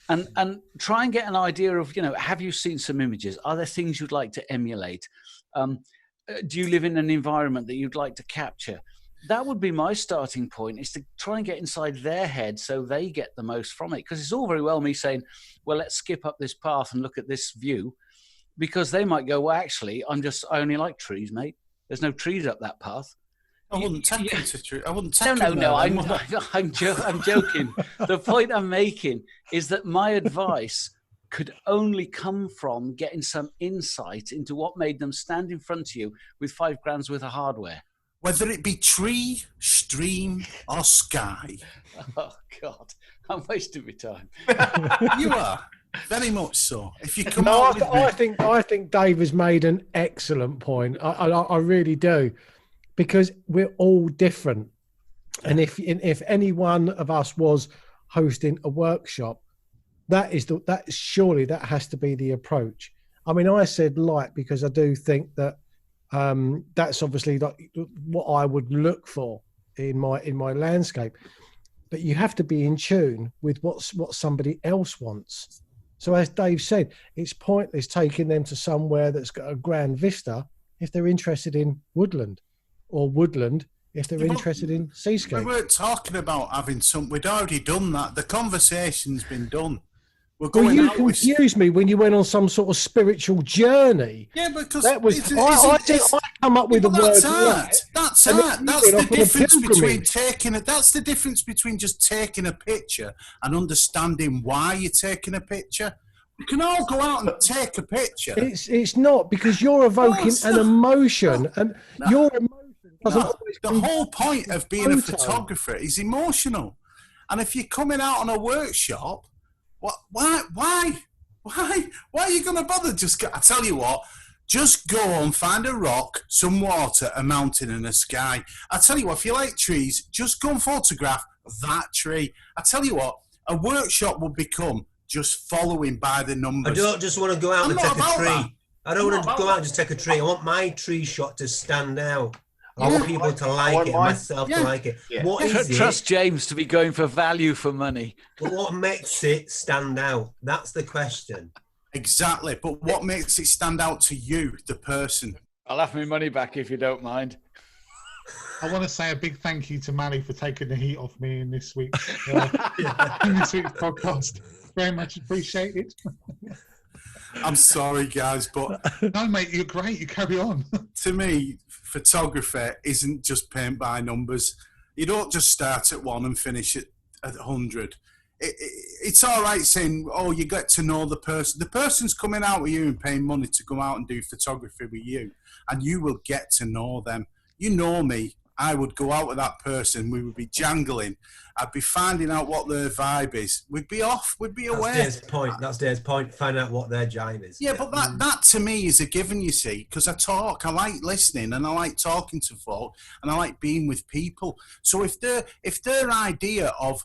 And try and get an idea of, have you seen some images? Are there things you'd like to emulate? Do you live in an environment that you'd like to capture? That would be my starting point, is to try and get inside their head so they get the most from it. Because it's all very well me saying, well, let's skip up this path and look at this view, because they might go, well, actually, I only like trees, mate. There's no trees up that path. I wouldn't take him to true. I wouldn't take him. No. I'm joking. The point I'm making is that my advice could only come from getting some insight into what made them stand in front of you with $5,000 worth of hardware. Whether it be tree, stream, or sky. Oh God, I'm wasting my time. You are. Very much so. If you come No, out with I think Dave has made an excellent point. I really do, because we're all different, and if any one of us was hosting a workshop, that has to be the approach. I mean, I said light because I do think that that's obviously like what I would look for in my landscape, but you have to be in tune with what somebody else wants. So as Dave said, it's pointless taking them to somewhere that's got a grand vista if they're interested in woodland, or woodland if they're interested in seascape. We weren't talking about having some. We'd already done that. The conversation's been done. We're Well, going you out with. confused me when you went on some sort of spiritual journey. Yeah, because That was I come up with the word. That's art. That's and art. then That's you went the off on a difference between pilgrimage. taking it. That's the difference between just taking a picture and understanding why you're taking a picture. We can all go out and take a picture. It's not, because you're evoking an emotion, and your emotion doesn't always. The whole point of being a photographer is emotional, and if you're coming out on a workshop, why are you going to bother? I tell you what. Just go and find a rock, some water, a mountain and a sky. I tell you what, if you like trees, just go and photograph that tree. I tell you what, a workshop will become just following by the numbers. I don't just want to go out and take a tree. That. I don't want to go out and just take a tree. I want my tree shot to stand out. I want people to like it, myself to like it. Yeah. What is it? Trust James to be going for value for money. But what makes it stand out? That's the question. Exactly. But what makes it stand out to you, the person? I'll have my money back if you don't mind. I want to say a big thank you to Mally for taking the heat off me in this week's podcast. Very much appreciated. I'm sorry, guys, but No, mate, you're great. You carry on. to me, photography isn't just paint by numbers. You don't just start at 1 and finish at 100. It's all right saying, oh, you get to know the person. The person's coming out with you and paying money to come out and do photography with you, and you will get to know them. You know me. I would go out with that person. We would be jangling. I'd be finding out what their vibe is. We'd be off. We'd be away. That's Dave's point. Find out what their jive is. Yeah, but that to me is a given, you see, because I talk. I like listening, and I like talking to folk, and I like being with people. So if their idea of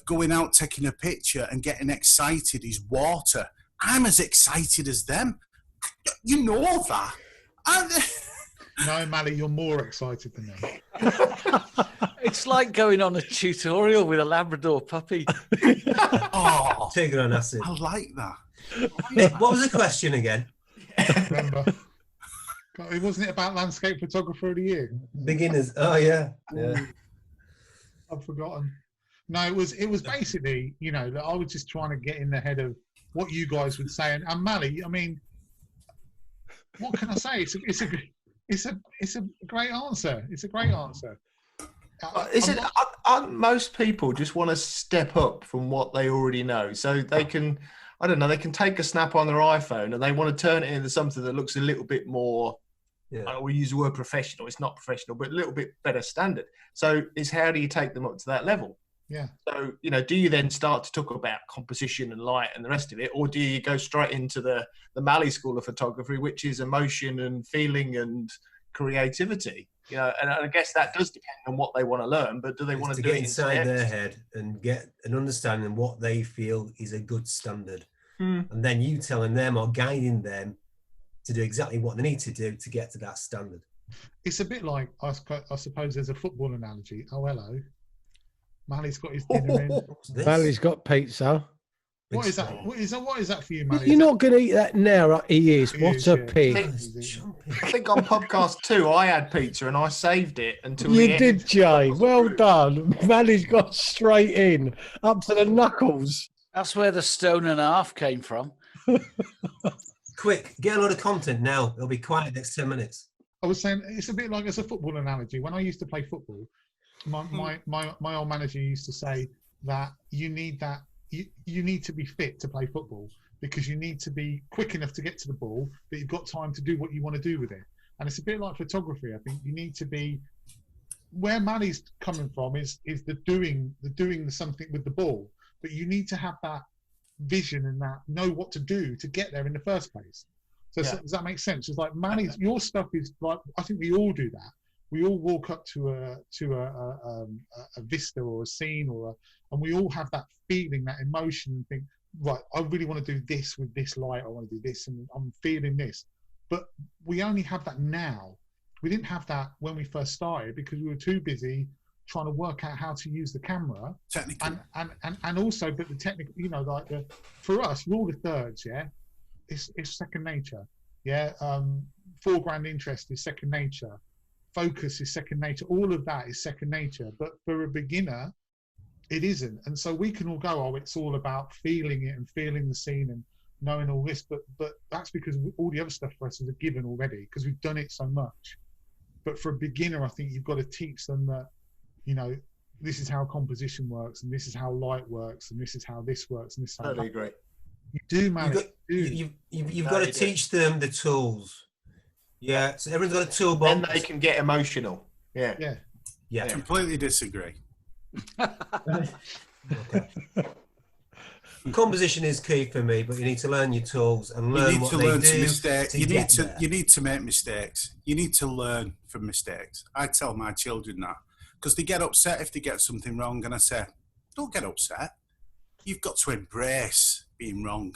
going out, taking a picture and getting excited is water, I'm as excited as them. You know that. No, Mally, you're more excited than me. It's like going on a tutorial with a Labrador puppy. Oh, Tiger on acid. I like that. Nick, what was the question again? Remember? God, wasn't it about landscape photographer of the year? Beginners. Oh yeah. Yeah. I've forgotten. No, it was basically, you know, that I was just trying to get in the head of what you guys would say. And Mally, I mean, what can I say? It's a great answer. It's a great answer. Aren't most people just want to step up from what they already know, so they can, I don't know, they can take a snap on their iPhone and they want to turn it into something that looks a little bit more, we use the word professional, it's not professional, but a little bit better standard. So it's how do you take them up to that level? Yeah. So, you know, do you then start to talk about composition and light and the rest of it, or do you go straight into the Mally school of photography, which is emotion and feeling and creativity? You know, and I guess that does depend on what they want to learn, but do they want to do get it inside their head and get an understanding of what they feel is a good standard? And then you telling them or guiding them to do exactly what they need to do to get to that standard. It's a bit like, I suppose there's a football analogy. Oh, hello. Mally's got his dinner in. Mally's got pizza. What is that? What is that for you, Mally? You're not going to eat that now. He is. He What is, a yeah. pig. I think on Pubcast 2, I had pizza and I saved it until You the did, end. Jay. Well done. Mally's got straight in, up to the knuckles. That's where the stone and a half came from. Quick, get a load of content now. It'll be quiet next 10 minutes. I was saying it's a bit like as a football analogy. When I used to play football, my old manager used to say that you need to be fit to play football, because you need to be quick enough to get to the ball, but you've got time to do what you want to do with it. And it's a bit like photography. I think you need to be, where Mally's coming from is the doing something with the ball, but you need to have that vision and that know what to do to get there in the first place. So does that make sense? It's like Mally's, your stuff is like, I think we all do that. We all walk up to a vista or a scene and we all have that feeling, that emotion, and think, right, I really want to do this with this light. I want to do this, and I'm feeling this. But we only have that now. We didn't have that when we first started because we were too busy trying to work out how to use the camera. Technically. And also, but the technical, you know, like for us, rule of thirds, yeah, it's second nature. Yeah, foreground interest is second nature. Focus is second nature. All of that is second nature. But for a beginner, it isn't. And so we can all go, oh, it's all about feeling it and feeling the scene and knowing all this. But that's because all the other stuff for us is a given already because we've done it so much. But for a beginner, I think you've got to teach them that, you know, this is how composition works, and this is how light works, and this is how this works, and this is how Totally agree. You do, man. You've got to teach them the tools. Yeah, so everyone's got a toolbox. Then they can get emotional. Yeah. Yeah. Completely disagree. Okay. Composition is key for me, but you need to learn your tools and learn what they do. You need to make mistakes. You need to learn from mistakes. I tell my children that because they get upset if they get something wrong, and I say, don't get upset. You've got to embrace being wrong.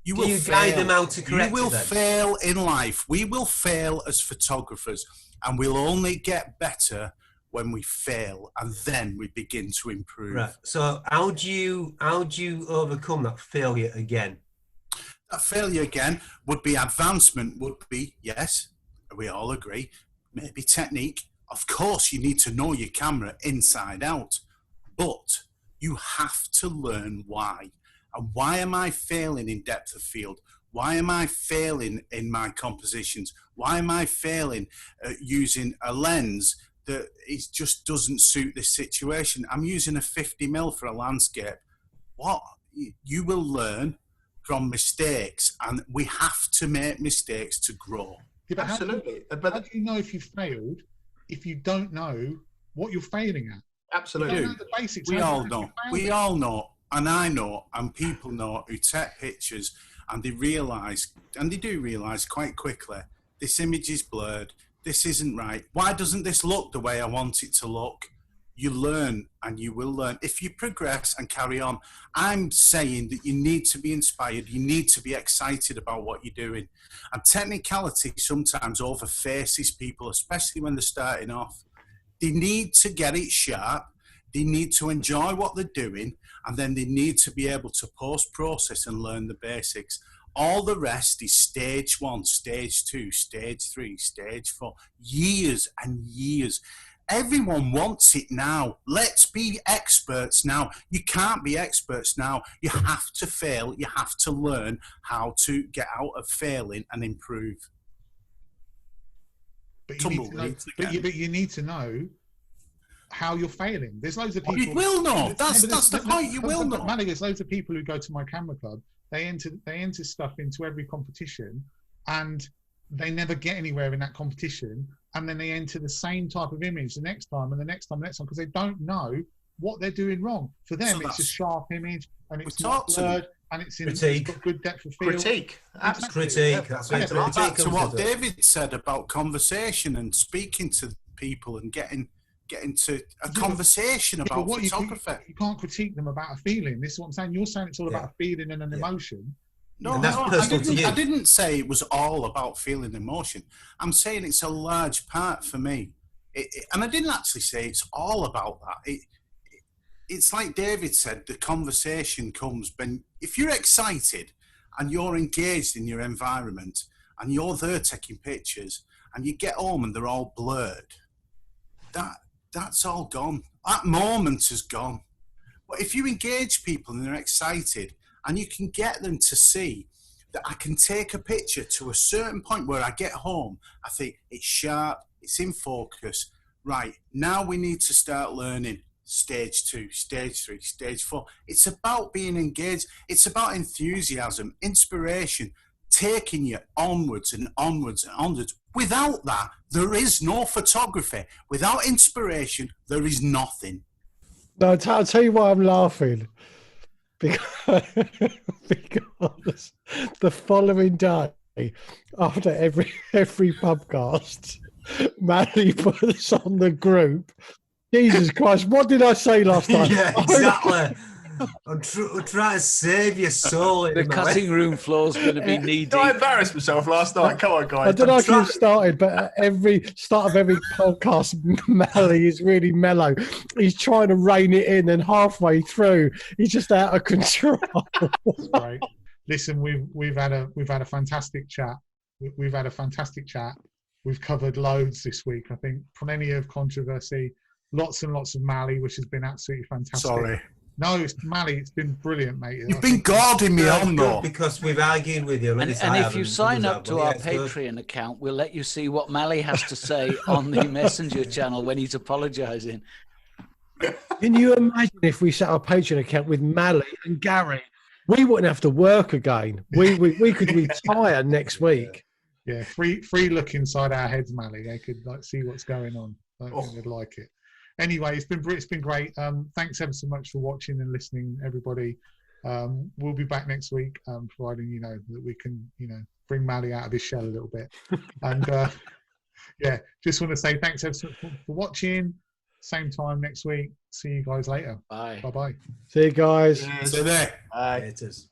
You will guide them how to correct it. You will fail in life. We will fail as photographers, and we'll only get better when we fail, and then we begin to improve. Right. So how do you overcome that failure again? That failure again would be advancement. Would be, yes, we all agree. Maybe technique. Of course, you need to know your camera inside out, but you have to learn why. And why am I failing in depth of field? Why am I failing in my compositions? Why am I failing at using a lens that it just doesn't suit this situation? I'm using a 50mm for a landscape. What? You will learn from mistakes, and we have to make mistakes to grow. Yeah, but absolutely. How do you know if you failed if you don't know what you're failing at? Absolutely. You don't know the basics. We all know. We all know. And I know, and people know, who take pictures and they realise, and they do realise quite quickly, this image is blurred, this isn't right. Why doesn't this look the way I want it to look? you learn and you will learn if you progress and carry on. I'm saying that you need to be inspired. You need to be excited about what you're doing. And technicality sometimes overfaces people, especially when they're starting off. They need to get it sharp. They need to enjoy what they're doing. And then they need to be able to post-process and learn the basics. All the rest is stage 1, stage 2, stage 3, stage 4, years and years. Everyone wants it now. Let's be experts now. You can't be experts now. You have to fail. You have to learn how to get out of failing and improve. But you need to know how you're failing. There's loads of people. You will know. That's the point. You will know. Manny, there's loads of people who go to my camera club. They enter stuff into every competition, and they never get anywhere in that competition. And then they enter the same type of image the next time and the next time, because they don't know what they're doing wrong. For them, it's a sharp image and it's not blurred and it's got good depth of field. Critique. Critique. Back to what David said about conversation and speaking to people and getting to a conversation about photography. You can't critique them about a feeling. This is what I'm saying. You're saying it's all about a feeling and an emotion. No, I didn't say it was all about feeling emotion. I'm saying it's a large part for me. And I didn't actually say it's all about that. It's like David said, the conversation comes when, if you're excited and you're engaged in your environment and you're there taking pictures and you get home and they're all blurred, that's all gone. That moment is gone. But if you engage people and they're excited, and you can get them to see that I can take a picture to a certain point where I get home, I think it's sharp, it's in focus. Right, now we need to start learning stage 2, stage 3, stage 4. It's about being engaged. It's about enthusiasm, inspiration, taking you onwards and onwards and onwards. Without that, there is no photography. Without inspiration, there is nothing. No, I'll tell you why I'm laughing. Because the following day, after every Pubcast, Manny put us on the group. Jesus Christ, what did I say last time? Yeah, exactly. I'm trying to save your soul. The cutting room floor is going to be knee deep. I embarrassed myself last night. Come on, guys. I don't know if you started, but at every start of every podcast, Mally is really mellow. He's trying to rein it in, and halfway through, he's just out of control. That's great. Listen, we've had a fantastic chat. We've had a fantastic chat. We've covered loads this week. I think plenty of controversy, lots and lots of Mally, which has been absolutely fantastic. Sorry. No, it's Mally. It's been brilliant, mate. You've been guarding me on, though. Because we've argued with you. And if you sign up to our Patreon account, we'll let you see what Mally has to say on the Messenger channel when he's apologising. Can you imagine if we set our Patreon account with Mally and Gary? We wouldn't have to work again. We could retire next week. Yeah, free look inside our heads, Mally. They could see what's going on. I think they'd like it. Anyway, it's been great. Thanks ever so much for watching and listening, everybody. We'll be back next week, providing that we can bring Mally out of his shell a little bit. And just want to say thanks ever so much for watching. Same time next week. See you guys later. Bye. Bye. See you guys. See you there. Bye. It is.